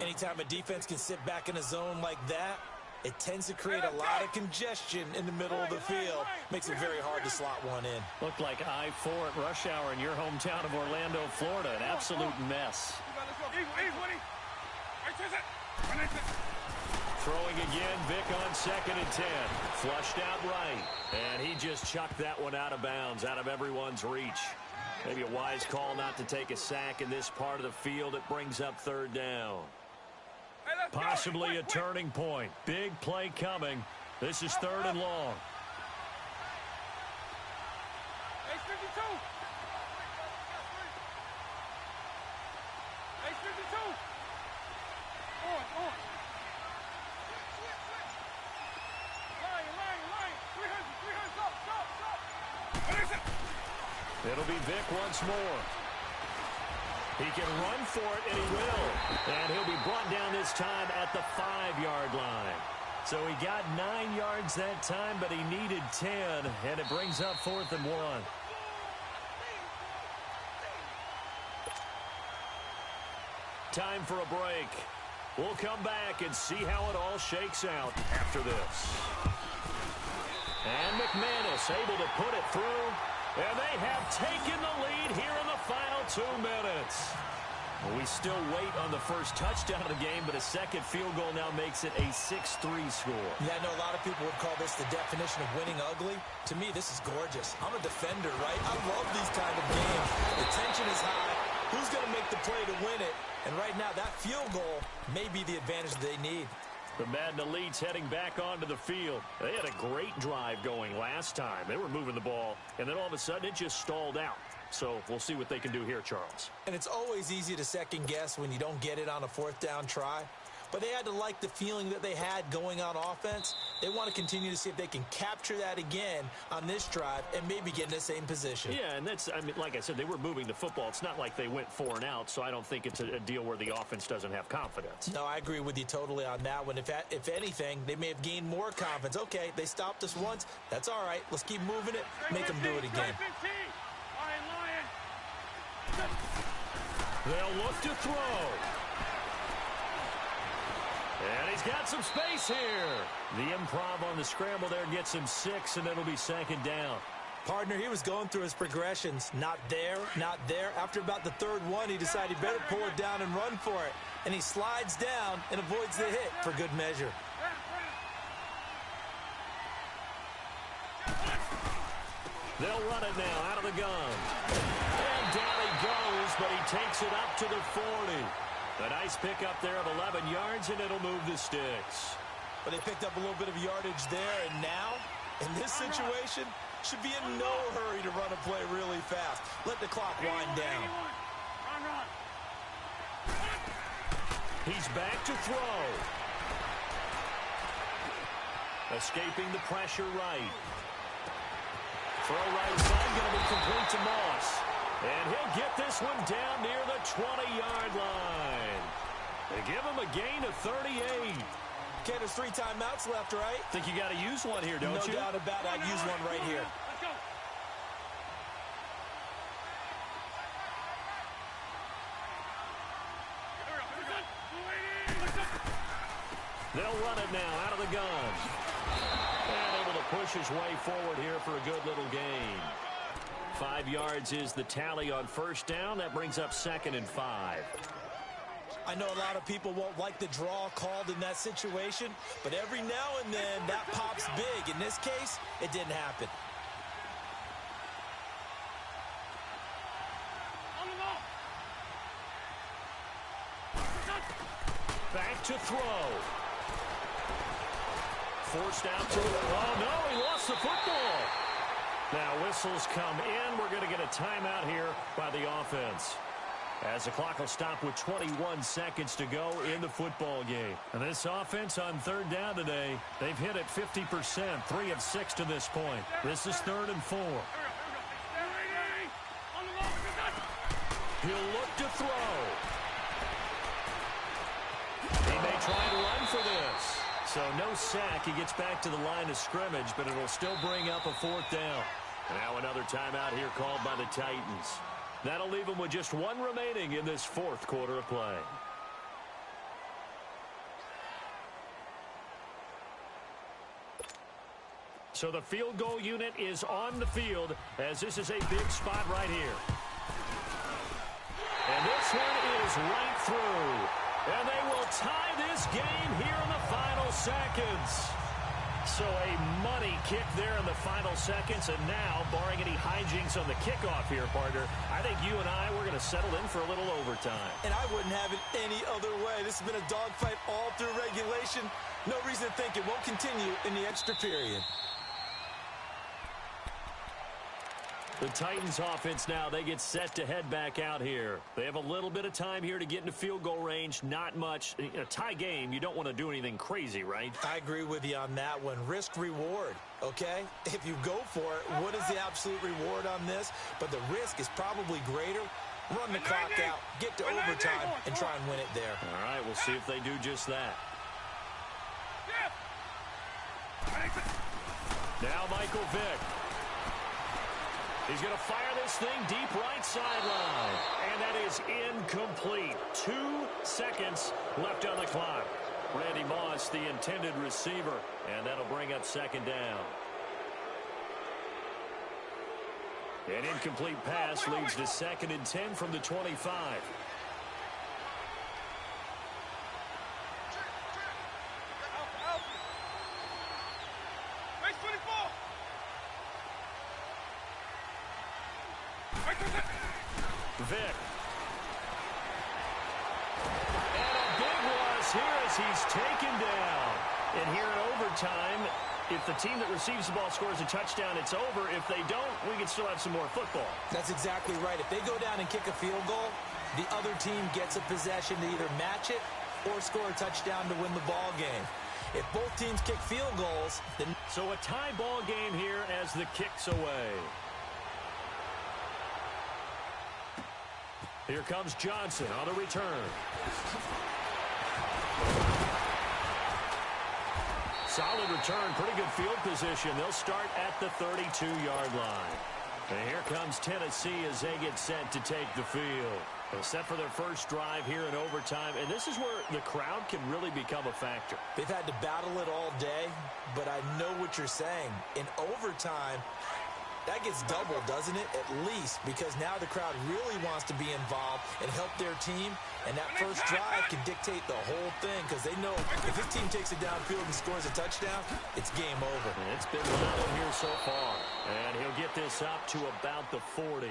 Anytime a defense can sit back in a zone like that, it tends to create a lot of congestion in the middle of the field. Makes it very hard to slot one in. Looked like I-4 at rush hour in your hometown of Orlando, Florida. An absolute mess. Throwing again, Vic on 2nd and 10. Flushed out right. And he just chucked that one out of bounds, out of everyone's reach. Maybe a wise call not to take a sack in this part of the field. It brings up 3rd down. Possibly a turning point. Big play coming. This is 3rd and long. It'll be Vic once more. He can run for it, and he will. And he'll be brought down this time at the 5-yard line. So he got 9 yards that time, but he needed 10, and it brings up 4th and 1. Time for a break. We'll come back and see how it all shakes out after this. And McManus able to put it through. And they have taken the lead here in the final 2 minutes. We still wait on the first touchdown of the game, but a second field goal now makes it a 6-3 score. Yeah, I know a lot of people would call this the definition of winning ugly. To me, this is gorgeous. I'm a defender, right? I love these kind of games. The tension is high. Who's going to make the play to win it? And right now, that field goal may be the advantage they need. The Madden Elites heading back onto the field. They had a great drive going last time. They were moving the ball, and then all of a sudden it just stalled out. So we'll see what they can do here, Charles. And it's always easy to second guess when you don't get it on a 4th down try. But they had to like the feeling that they had going on offense. They want to continue to see if they can capture that again on this drive and maybe get in the same position. Yeah, and that's, I mean, like I said, they were moving the football. It's not like they went 4 and out, so I don't think it's a deal where the offense doesn't have confidence. No, I agree with you totally on that one. If anything, they may have gained more confidence. Okay, they stopped us once. That's all right. Let's keep moving it. Make them do it again. They'll look to throw. And he's got some space here. The improv on the scramble there gets him 6, and it'll be 2nd down. Partner, he was going through his progressions. Not there, not there. After about the 3rd one, he decided he better pull it down and run for it. And he slides down and avoids the hit for good measure. They'll run it now out of the gun. And down he goes, but he takes it up to the 40. A nice pickup there of 11 yards, and it'll move the sticks. But they picked up a little bit of yardage there, and now, in this situation, should be in no hurry to run a play really fast. Let the clock wind down. He's back to throw. Escaping the pressure right. Throw right side, going to be complete to Moss. And he'll get this one down near the 20-yard line. They give him a gain of 38. Okay, there's 3 timeouts left, right? Think you got to use one here, don't you? No doubt about it. I'd use one right here. Let's go. They'll run it now out of the gun. And able to push his way forward here for a good little gain. 5 yards is the tally on 1st down. That brings up 2nd and 5. I know a lot of people won't like the draw called in that situation, but every now and then that pops big. In this case, it didn't happen. Back to throw. Forced out to it. Oh, no, he lost the football. Now whistles come in. We're going to get a timeout here by the offense, as the clock will stop with 21 seconds to go in the football game. And this offense on 3rd down today, they've hit it 50%, 3 of 6 to this point. This is 3rd and 4. He'll look to throw. He may try and run for this. So no sack. He gets back to the line of scrimmage, but it'll still bring up a 4th down. Now another timeout here called by the Titans. That'll leave them with just 1 remaining in this 4th quarter of play. So the field goal unit is on the field, as this is a big spot right here. And this one is right through. And they will tie this game here in the final seconds. So a money kick there in the final seconds, and now, barring any hijinks on the kickoff here, partner, I think you and I, we're going to settle in for a little overtime. And I wouldn't have it any other way. This has been a dogfight all through regulation. No reason to think it won't continue in the extra period. The Titans offense now, they get set to head back out here. They have a little bit of time here to get into field goal range, not much. In a tie game, you don't want to do anything crazy, right? I agree with you on that one. Risk-reward, okay? If you go for it, what is the absolute reward on this? But the risk is probably greater. Run the clock out, get to overtime, and try and win it there. All right, we'll see if they do just that. Now Michael Vick. He's going to fire this thing deep right sideline. And that is incomplete. 2 seconds left on the clock. Randy Moss, the intended receiver. And that'll bring up second down. An incomplete pass leads to 2nd and 10 from the 25. Vick. And a big loss here as he's taken down. And here in overtime, if the team that receives the ball scores a touchdown, it's over. If they don't, we can still have some more football. That's exactly right. If they go down and kick a field goal, the other team gets a possession to either match it or score a touchdown to win the ball game. If both teams kick field goals, then... So a tie ball game here as the kick's away. Here comes Johnson on the return. Solid return, pretty good field position. They'll start at the 32-yard line. And here comes Tennessee as they get set to take the field. They're set for their first drive here in overtime, and this is where the crowd can really become a factor. They've had to battle it all day, but I know what you're saying. In overtime, that gets doubled, doesn't it? At least, because now the crowd really wants to be involved and help their team, and that first drive can dictate the whole thing because they know if this team takes it downfield and scores a touchdown, it's game over. And it's been wild here so far, and he'll get this up to about the 40.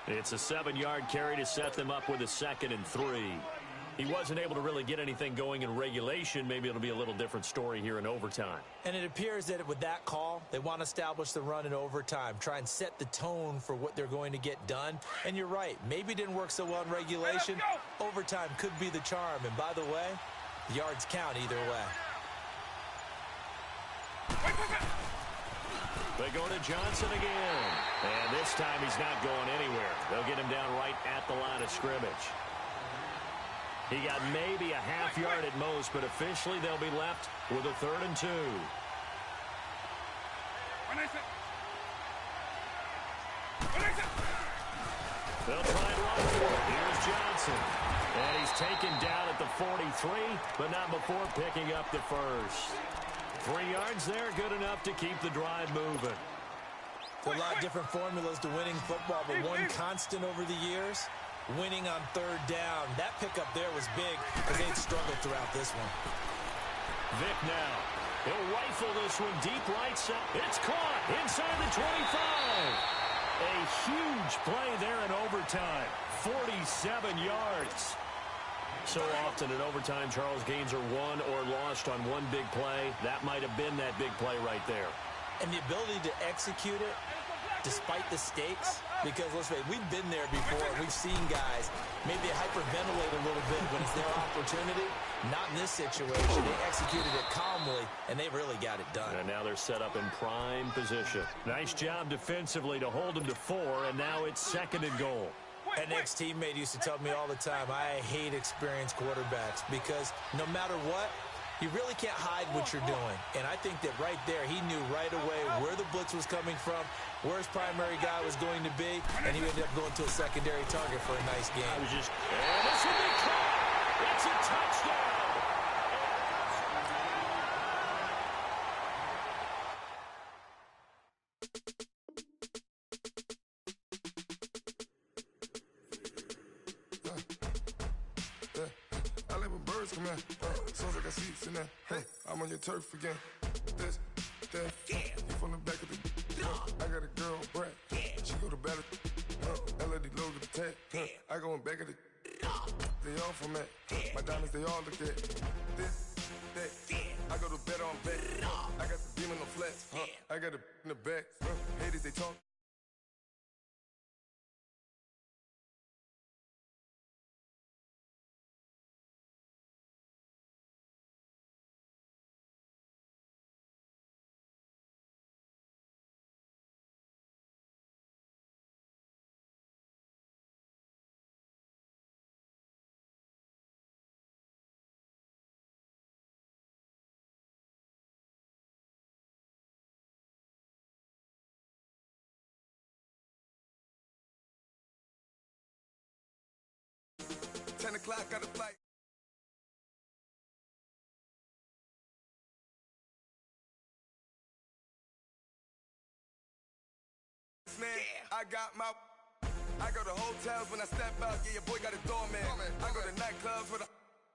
It's a 7-yard carry to set them up with a 2nd and 3. He wasn't able to really get anything going in regulation. Maybe it'll be a little different story here in overtime. And it appears that with that call, they want to establish the run in overtime, try and set the tone for what they're going to get done. And you're right, maybe it didn't work so well in regulation. Overtime could be the charm. And by the way, yards count either way. They go to Johnson again. And this time he's not going anywhere. They'll get him down right at the line of scrimmage. He got maybe a half yard at most, but officially they'll be left with a 3rd and 2. They'll try and run for it. Here's Johnson. And he's taken down at the 43, but not before picking up the first. 3 yards there, good enough to keep the drive moving. There are a lot of different formulas to winning football, but one constant over the years, winning on 3rd down. That pickup there was big because they had struggled throughout this one. Vick now. He'll rifle this one deep right side. It's caught inside the 25. A huge play there in overtime. 47 yards. So often in overtime, Charles, games are won or lost on one big play. That might have been that big play right there. And the ability to execute it despite the stakes, because let's say we've been there before. We've seen guys maybe hyperventilate a little bit when it's their opportunity. Not in this situation. They executed it calmly, and they really got it done. And now they're set up in prime position. Nice job defensively to hold them to 4, and now it's 2nd and goal. An ex-teammate used to tell me all the time, I hate experienced quarterbacks because no matter what, you really can't hide what you're doing. And I think that right there, he knew right away where the blitz was coming from, where his primary guy was going to be, and he ended up going to a secondary target for a nice game. And this will be caught. It's a touchdown. I live a bird. man. Sounds like I see it in there. Hey, I'm on your turf again. This, that, you from the back of the. I got a girl, Brad. She go to battle. LED logo the tag. I go in back of the. They all from that. My diamonds, they all look at. This, that. I go to bed on bed. I got the demon on flats. I got it in the back. Haters, they talk. O'clock, got a flight. Man, I got my. I go to hotels when I step out. Yeah, your boy got a doorman. I go to nightclubs with a.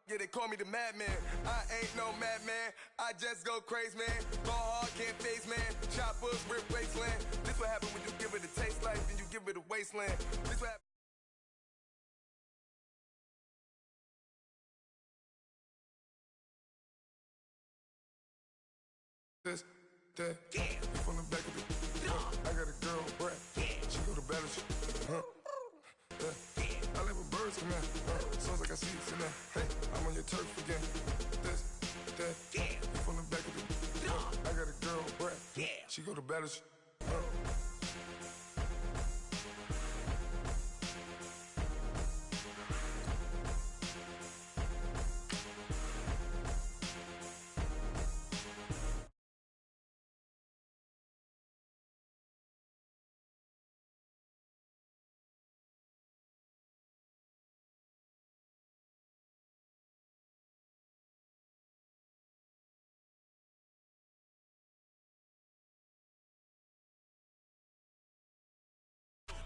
Yeah, they call me the madman. I ain't no madman. I just go crazy, man. Ball hard, can't face, man. Choppers, rip wasteland. This what happen when you give it a taste like, then you give it a wasteland. This what happen. This, that, from the back of the. I got a girl, Brad. She go to battle. I live with birds come in. Sounds like I see it in there. Hey, I'm on your turf again. This, that, from the back of the. I got a girl, Brad. She go to battle.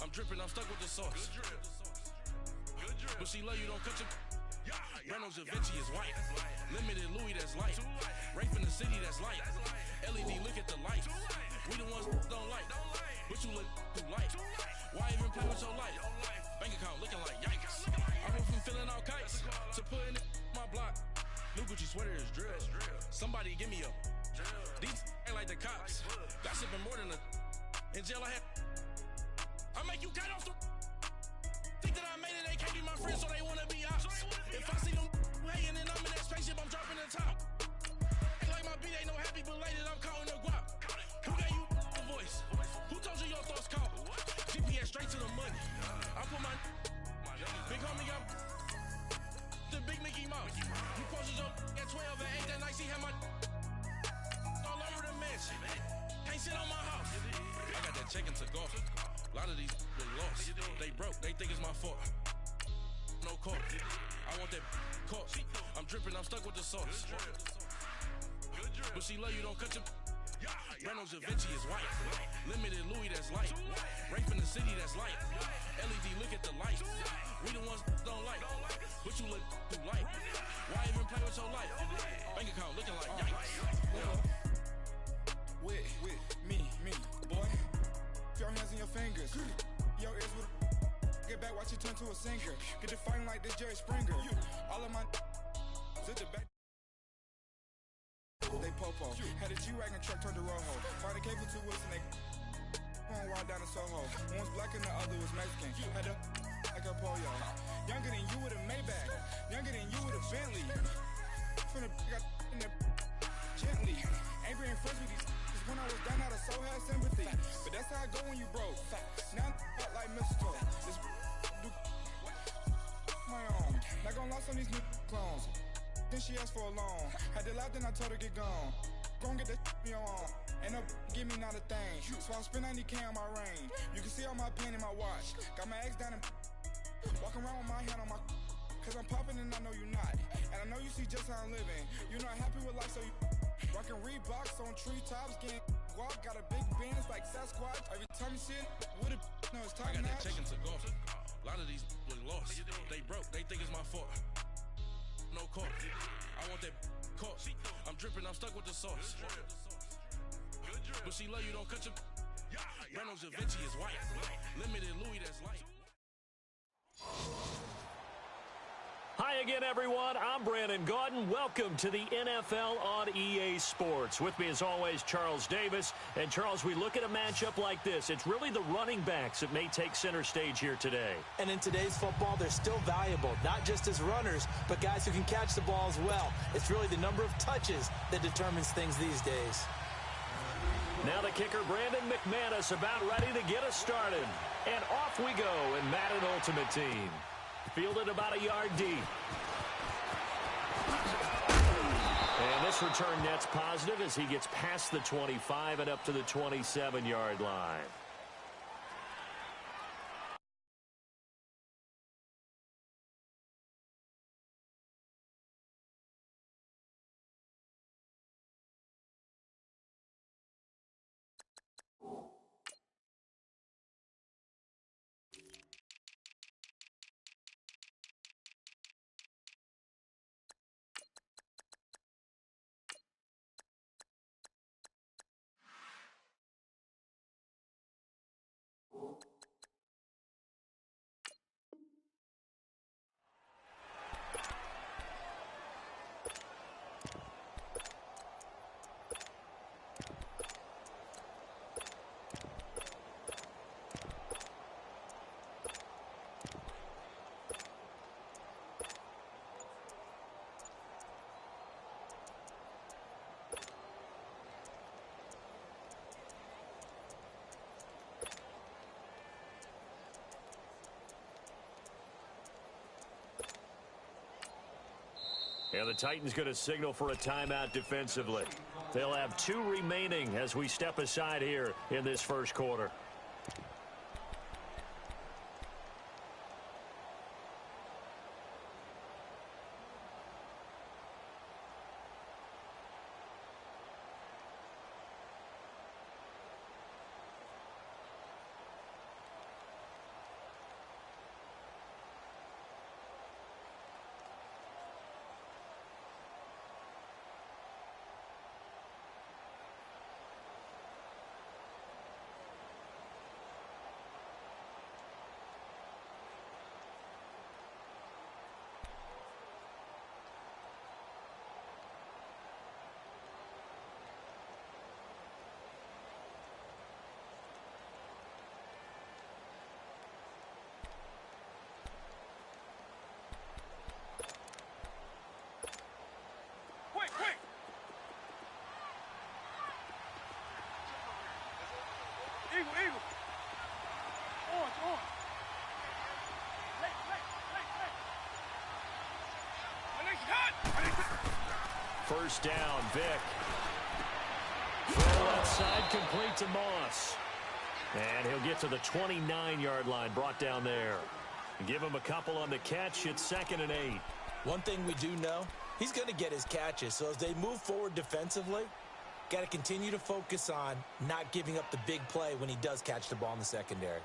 I'm dripping, I'm stuck with the sauce. But she love you, don't cut your. Reynolds Da Vinci is white. Limited Louis, that's light. Rape in the city, that's light. LED, look at the light. We the ones don't like. But you look too light. Why even play with your life? Bank account looking like yikes. I went from feeling all kites to putting it in my block. New Gucci sweater is drill. Somebody give me a. These ain't like the cops. Gossiping more than a. In jail I had. I make you cut off the. Think that I made it, they can't be my friends, so they wanna be ops. If I see them hating and I'm in that spaceship, I'm dropping the top. Ain't like my beat, ain't no happy belated, I'm counting the guap. Who gave you the voice? Who told you your thoughts count? GPS straight to the money. I put my big homie got the big Mickey Mouse. You posted your at 12 and 8 that night, she had my all over the mansion. Can't sit on my house. I got that check into golf. A lot of these they lost. They broke, they think it's my fault. No call. I want that caught. I'm dripping, I'm stuck with the sauce. But she love you, don't cut your. Reynolds Da Vinci is white. Limited Louis, that's light. Rape in the city, that's light. LED, look at the light. We the ones don't like. But you look too light. Why even play with your life? Bank account looking like yikes. With me, boy. Your hands in your fingers. Your ears with. Get back, watch you turn to a singer. Get to fighting like this Jerry Springer. All of my. Sit the back. They popo. Had a G-Wagon truck turned to Rojo. Find a cable 2 wheels and they. One wild down in Soho. One was black and the other was Mexican. Had a. Like a pollo. Younger than you with a Maybach. Younger than you with a Bentley. From the. Got in the. Gently. Ain't being friends with these. When I was down, I so had sympathy. But that's how I go when you broke. Now I'm like mistletoe. This do my own. Not gonna lie on these new clones. Then she asked for a loan. Had to laugh, then I told her get gone. Gon' get that me on. Ain't no give me not a thing. So I spend 90K on my range. You can see all my pen in my watch. Got my ex down and walking around with my hand on my. Cause I'm popping and I know you not. And I know you see just how I'm living. You're not happy with life, so you. Rockin' Reeboks on treetops, getting guap, got a big Benz like Sasquatch. Every time you see it, with a no, it's top I got notch. that check into golf. A lot of these look lost. They broke, they think it's my fault. No call. dripping, I'm stuck with the sauce. But she love you, don't cut your. Reynolds Da Vinci is white. Limited Louis, that's light. Hi again, everyone. I'm Brandon Gaudin. Welcome to the NFL on EA Sports. With me, as always, Charles Davis. And, Charles, we look at a matchup like this. It's really the running backs that may take center stage here today. And in today's football, they're still valuable, not just as runners, but guys who can catch the ball as well. It's really the number of touches that determines things these days. Now the kicker, Brandon McManus, about ready to get us started. And off we go in Madden Ultimate Team. Fielded about a yard deep. And this return net's positive as he gets past the 25 and up to the 27-yard line. And the Titans going to signal for a timeout defensively. They'll have 2 remaining as we step aside here in this first quarter. Eagle. Orange. Late. First down, Vick. Throw left side, complete to Moss. And he'll get to the 29-yard line, brought down there. Give him a couple on the catch. It's 2nd and 8. One thing we do know, he's going to get his catches. So as they move forward defensively, got to continue to focus on not giving up the big play when he does catch the ball in the secondary.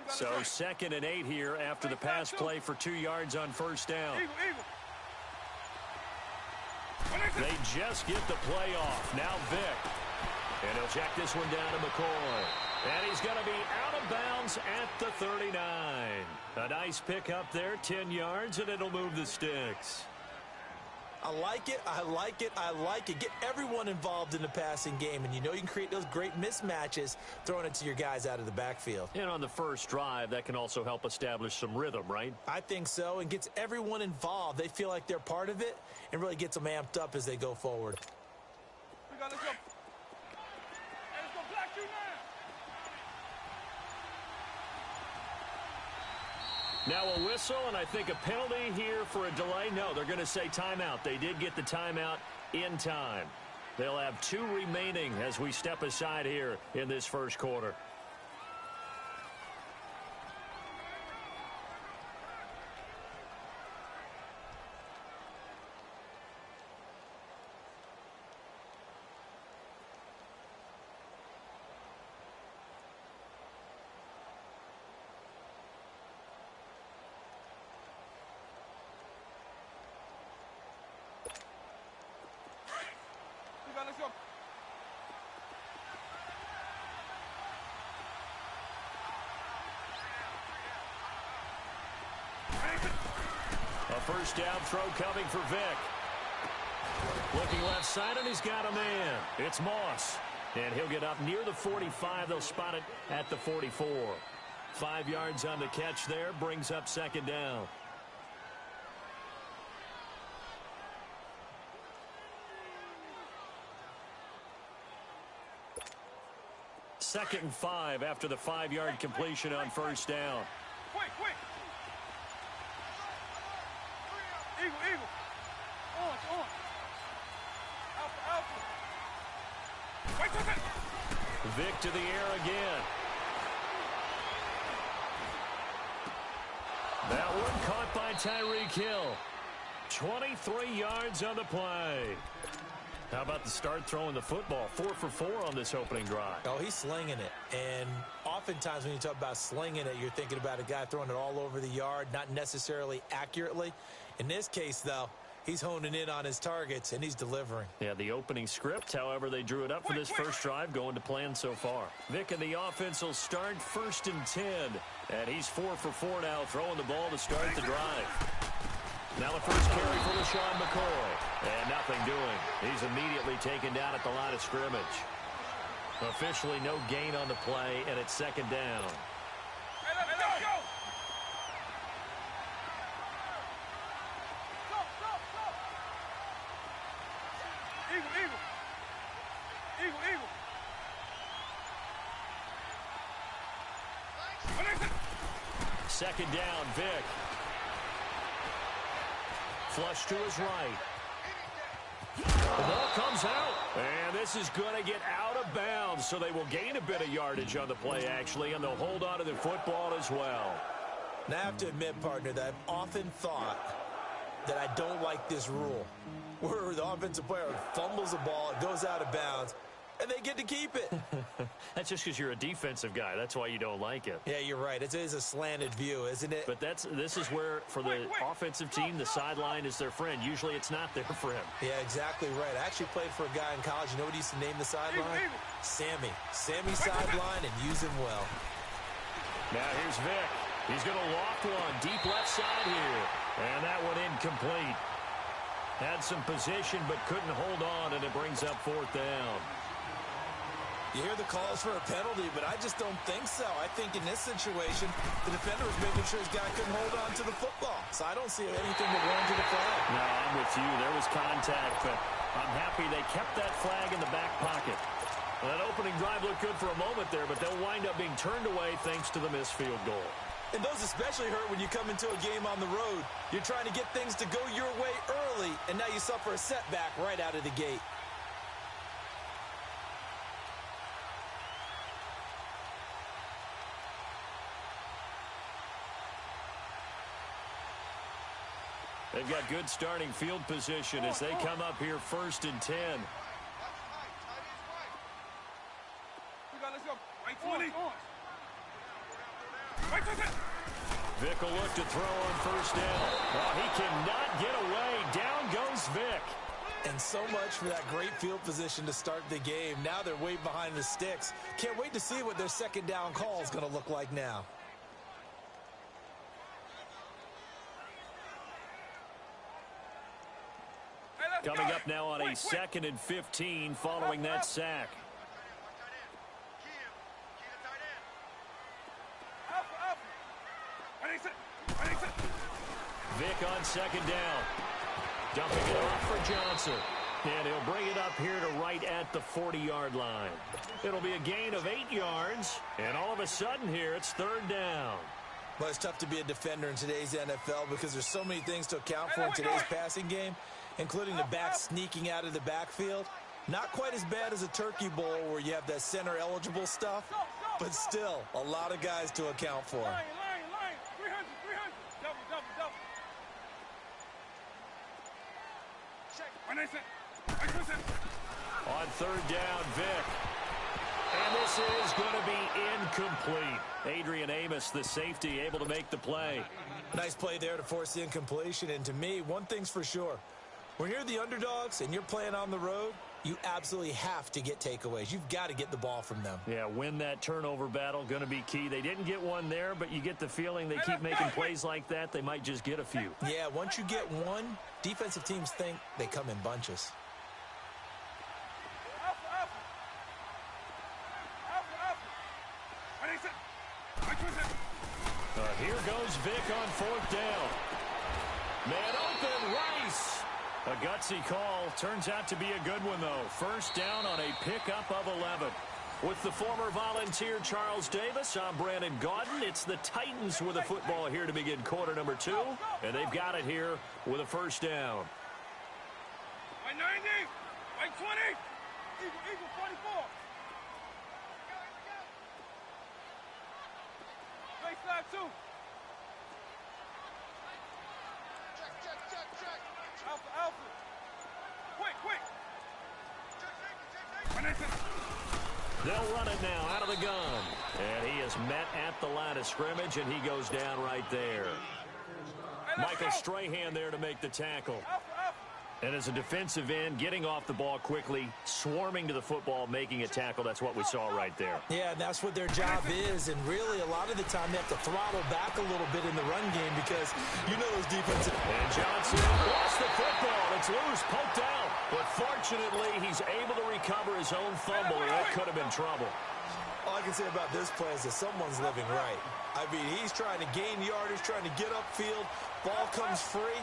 So 2nd and 8 here after the pass play for 2 yards on first down. Eagle. They just get the play off. Now Vick. And he'll check this one down to McCoy. And he's going to be out of bounds at the 39. A nice pickup there, 10 yards, and it'll move the sticks. I like it. Get everyone involved in the passing game, and you know you can create those great mismatches throwing it to your guys out of the backfield. And on the first drive, that can also help establish some rhythm, right? I think so, and gets everyone involved. They feel like they're part of it and really gets them amped up as they go forward. Let's go. Let's go black you now. Now a whistle, and I think a penalty here for a delay. No, they're going to say timeout. They did get the timeout in time. They'll have 2 remaining as we step aside here in this first quarter. A first down throw coming for Vic. Looking left side, and he's got a man. It's Moss. And he'll get up near the 45. They'll spot it at the 44. 5 yards on the catch there. Brings up second down. Second and 5 after the 5-yard completion on first down. Quick. Eagle. On. Alpha. Wait. Vic to the air again. That one caught by Tyreek Hill. 23 yards on the play. How about the start throwing the football? 4 for 4 on this opening drive. Oh, he's slinging it. And oftentimes when you talk about slinging it, you're thinking about a guy throwing it all over the yard, not necessarily accurately. In this case, though, he's honing in on his targets, and he's delivering. Yeah, the opening script, however, they drew it up for this first drive, going to plan so far. Vic and the offense will start 1st and 10. And he's 4 for 4 now, throwing the ball to start the drive. Now the first carry for LaShawn McCoy. And nothing doing. He's immediately taken down at the line of scrimmage. Officially no gain on the play, and it's second down. Hey, let's go! Eagle. Second down, Vic. Flush to his right. The ball comes out, and this is going to get out of bounds, so they will gain a bit of yardage on the play, actually, and they'll hold on to the football as well. Now, I have to admit, partner, that I've often thought that I don't like this rule, where the offensive player fumbles the ball, it goes out of bounds, and they get to keep it. That's just because you're a defensive guy. That's why you don't like it. Yeah, you're right. It is a slanted view, isn't it? But this is where, for the offensive team, the sideline is their friend. Usually it's not their friend. Yeah, exactly right. I actually played for a guy in college. You know what he used to name the sideline? Sammy. Sammy sideline, and use him well. Now here's Vic. He's going to loft one deep left side here. And that one incomplete. Had some position but couldn't hold on, and it brings up 4th down. You hear the calls for a penalty, but I just don't think so. I think in this situation, the defender was making sure his guy couldn't hold on to the football. So I don't see anything but going to the flag. No, I'm with you. There was contact, but I'm happy they kept that flag in the back pocket. Well, that opening drive looked good for a moment there, but they'll wind up being turned away thanks to the missed field goal. And those especially hurt when you come into a game on the road. You're trying to get things to go your way early, and now you suffer a setback right out of the gate. They've got good starting field position as they come up here 1st and 10. Let's go. Right 20. Vic will look to throw on 1st down. Oh, he cannot get away. Down goes Vic. And so much for that great field position to start the game. Now they're way behind the sticks. Can't wait to see what their second down call is going to look like now. Coming up now on a 2nd and 15 following that sack. Vic on 2nd down. Dumping it off for Johnson. And he'll bring it up here to right at the 40-yard line. It'll be a gain of 8 yards. And all of a sudden here, it's 3rd down. Well, it's tough to be a defender in today's NFL because there's so many things to account for in today's passing game, including the back sneaking out of the backfield. Not quite as bad as a turkey bowl where you have that center-eligible stuff, but still a lot of guys to account for. Line. 300. Double. Check. On 3rd down, Vic. And this is going to be incomplete. Adrian Amos, the safety, able to make the play. Nice play there to force the incompletion. And to me, one thing's for sure. When you're the underdogs and you're playing on the road, you absolutely have to get takeaways. You've got to get the ball from them. Yeah, win that turnover battle, going to be key. They didn't get one there, but you get the feeling they keep making plays like that, they might just get a few. Yeah, once you get one, defensive teams think they come in bunches. Here goes Vic on 4th down. Man open, Rice. A gutsy call. Turns out to be a good one, though. 1st down on a pickup of 11. With the former Volunteer Charles Davis, I'm Brandon Gaudin. It's the Titans with a football here to begin quarter number 2. And they've got it here with a 1st down. By 90, by 20. Eagle 44. Baseline 2. Alpha. Quick. They'll run it now out of the gun. And he is met at the line of scrimmage, and he goes down right there. Michael Strahan there to make the tackle. And as a defensive end, getting off the ball quickly, swarming to the football, making a tackle, that's what we saw right there. Yeah, and that's what their job is. And really, a lot of the time, they have to throttle back a little bit in the run game because you know those defensive... And Johnson lost the football. It's loose, poked out. But fortunately, he's able to recover his own fumble, or that could have been trouble. All I can say about this play is that someone's living right. I mean, he's trying to gain yardage, trying to get upfield. Ball comes free.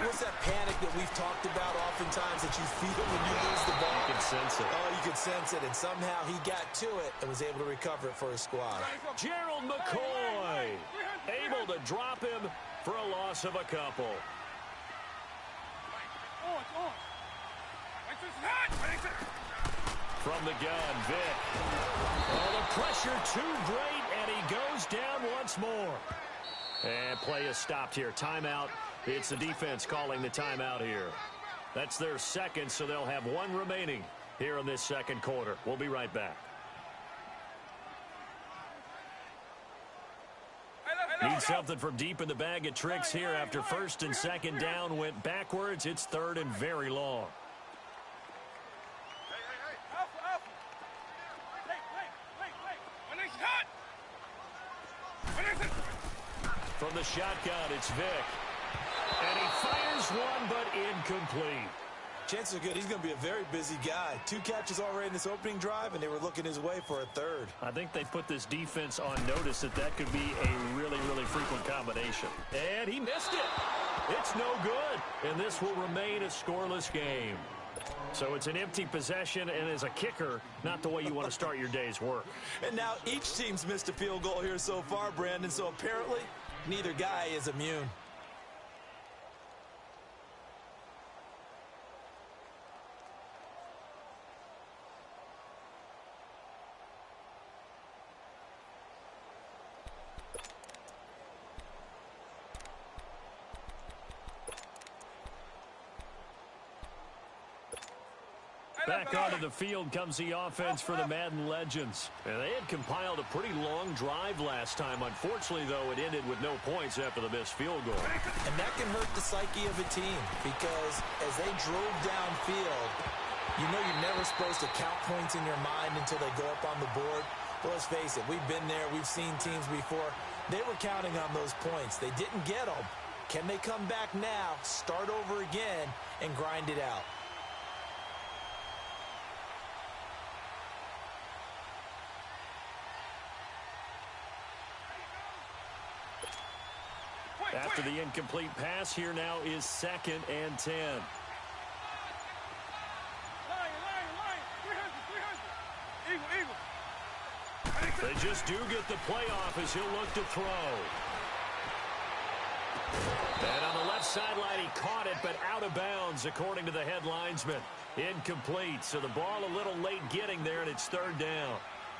What's that panic that we've talked about oftentimes that you feel when you lose the ball? You can sense it. Oh, you can sense it, and somehow he got to it and was able to recover it for his squad. Gerald McCoy able to drop him for a loss of a couple. From the gun, Vic. Oh, the pressure too great, and he goes down once more. And play is stopped here. Timeout. It's the defense calling the timeout here. That's their second, so they'll have one remaining here in this second quarter. We'll be right back. Need something from deep in the bag of tricks here after 1st and 2nd down went backwards. It's 3rd and very long. From the shotgun, it's Vic. And he fires one, but incomplete. Chances are good he's going to be a very busy guy. 2 catches already in this opening drive, and they were looking his way for a 3rd. I think they put this defense on notice that could be a really, really frequent combination. And he missed it. It's no good. And this will remain a scoreless game. So it's an empty possession, and as a kicker, not the way you want to start your day's work. And now each team's missed a field goal here so far, Brandon, so apparently neither guy is immune. Back onto the field comes the offense for the Madden Legends. And they had compiled a pretty long drive last time. Unfortunately, though, it ended with no points after the missed field goal. And that can hurt the psyche of a team because as they drove downfield, you know you're never supposed to count points in your mind until they go up on the board. Well, let's face it, we've been there. We've seen teams before. They were counting on those points. They didn't get them. Can they come back now, start over again, and grind it out? After the incomplete pass, here now is 2nd and 10. They just do get the playoff as he'll look to throw. And on the left sideline, he caught it, but out of bounds, according to the head linesman. Incomplete, so the ball a little late getting there, and it's 3rd down.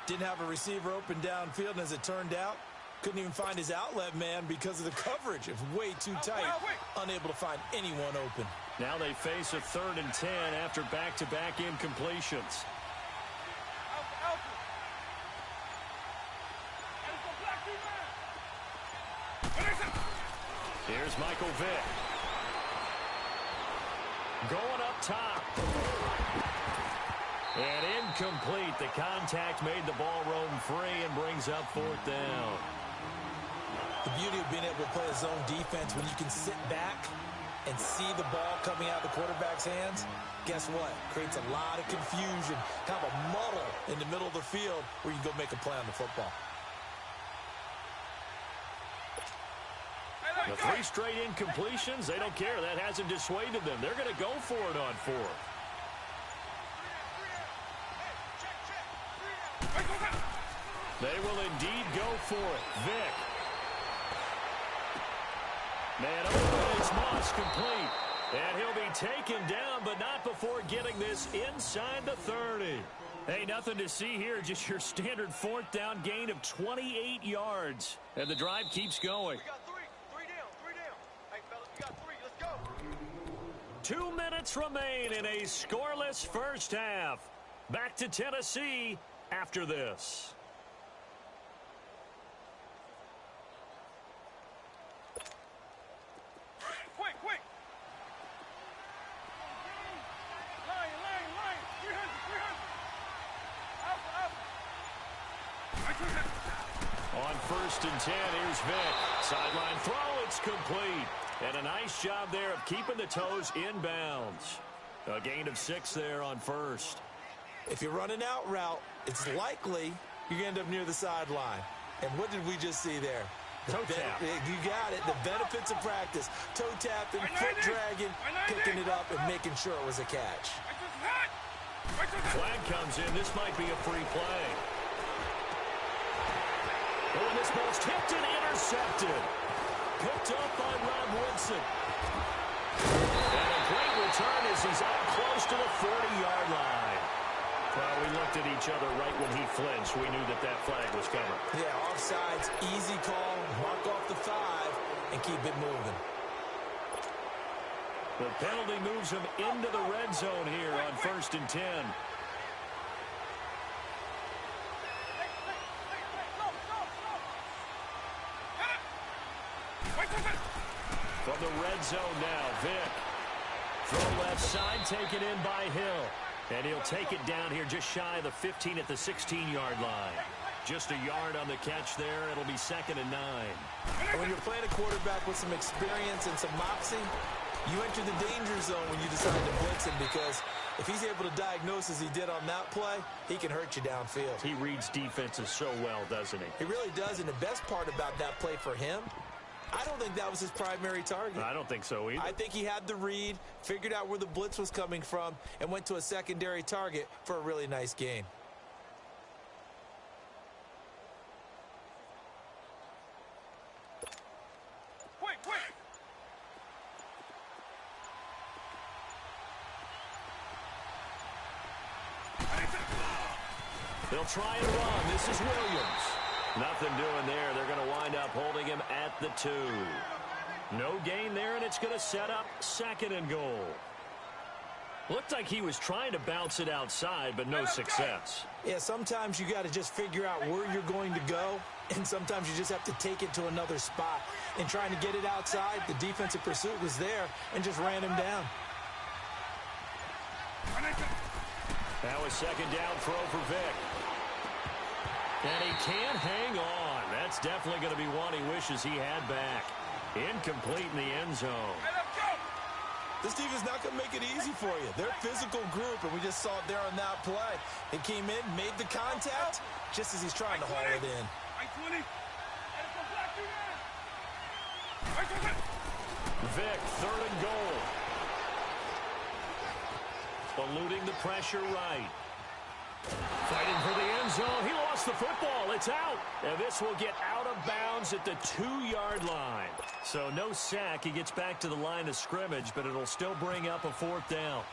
Didn't have a receiver open downfield, and as it turned out, couldn't even find his outlet man because of the coverage. It was way too tight, unable to find anyone open. Now they face a 3rd and 10 after back-to-back incompletions. Here's Michael Vick. Going up top. And incomplete. The contact made the ball roam free and brings up 4th down. The beauty of being able to play a zone defense when you can sit back and see the ball coming out of the quarterback's hands, guess what? Creates a lot of confusion, kind of a muddle in the middle of the field where you can go make a play on the football. The 3 straight incompletions, they don't care. That hasn't dissuaded them. They're going to go for it on 4th. They will indeed go for it. Vick. Man open, it's Moss complete. And he'll be taken down, but not before getting this inside the 30. Hey, nothing to see here, just your standard 4th down gain of 28 yards. And the drive keeps going. We got 3 down. Hey, fellas, we got 3. Let's go. 2 minutes remain in a scoreless first half. Back to Tennessee after this. Quick. Line. 300. On 1st and 10, here's Vick. Sideline throw, it's complete. And a nice job there of keeping the toes inbounds. A gain of 6 there on 1st. If you run an out route, it's likely you're going to end up near the sideline. And what did we just see there? Toe tap. You got it. The benefits of practice. Toe tapping, foot dragging, picking it up, and making sure it was a catch. Flag comes in. This might be a free play. Oh, and this ball's tipped and intercepted. Picked up by Rob Woodson. And a great return as he's up close to the 40-yard line. Well, we looked at each other right when he flinched. We knew that flag was coming. Yeah, offsides, easy call, mark off the 5, and keep it moving. The penalty moves him into the red zone here on 1st and 10. From the red zone now, Vick. Throw left side, taken in by Hill. And he'll take it down here just shy of the 15 at the 16-yard line. Just a yard on the catch there. It'll be 2nd and 9. And when you're playing a quarterback with some experience and some moxie, you enter the danger zone when you decide to blitz him, because if he's able to diagnose as he did on that play, he can hurt you downfield. He reads defenses so well, doesn't he? He really does, and the best part about that play for him, I don't think that was his primary target. I don't think so either. I think he had the read, figured out where the blitz was coming from, and went to a secondary target for a really nice gain. Quick. They'll try and run. This is Williams. Nothing doing there. They're going to wind up holding him at the 2. No gain there, and it's going to set up 2nd and goal. Looked like he was trying to bounce it outside, but no success. Yeah, sometimes you got to just figure out where you're going to go, and sometimes you just have to take it to another spot. In trying to get it outside, the defensive pursuit was there and just ran him down. Now a 2nd down throw for Vick. And he can't hang on. That's definitely going to be one he wishes he had back. Incomplete in the end zone. This team is not going to make it easy for you. They're a physical group, and we just saw it there on that play. He came in, made the contact, just as he's trying to haul it in. Vick, 3rd and goal. Eluding the pressure right. Fighting for the end zone. He lost the football. It's out. And this will get out of bounds at the 2-yard line. So no sack. He gets back to the line of scrimmage, but it'll still bring up a 4th down.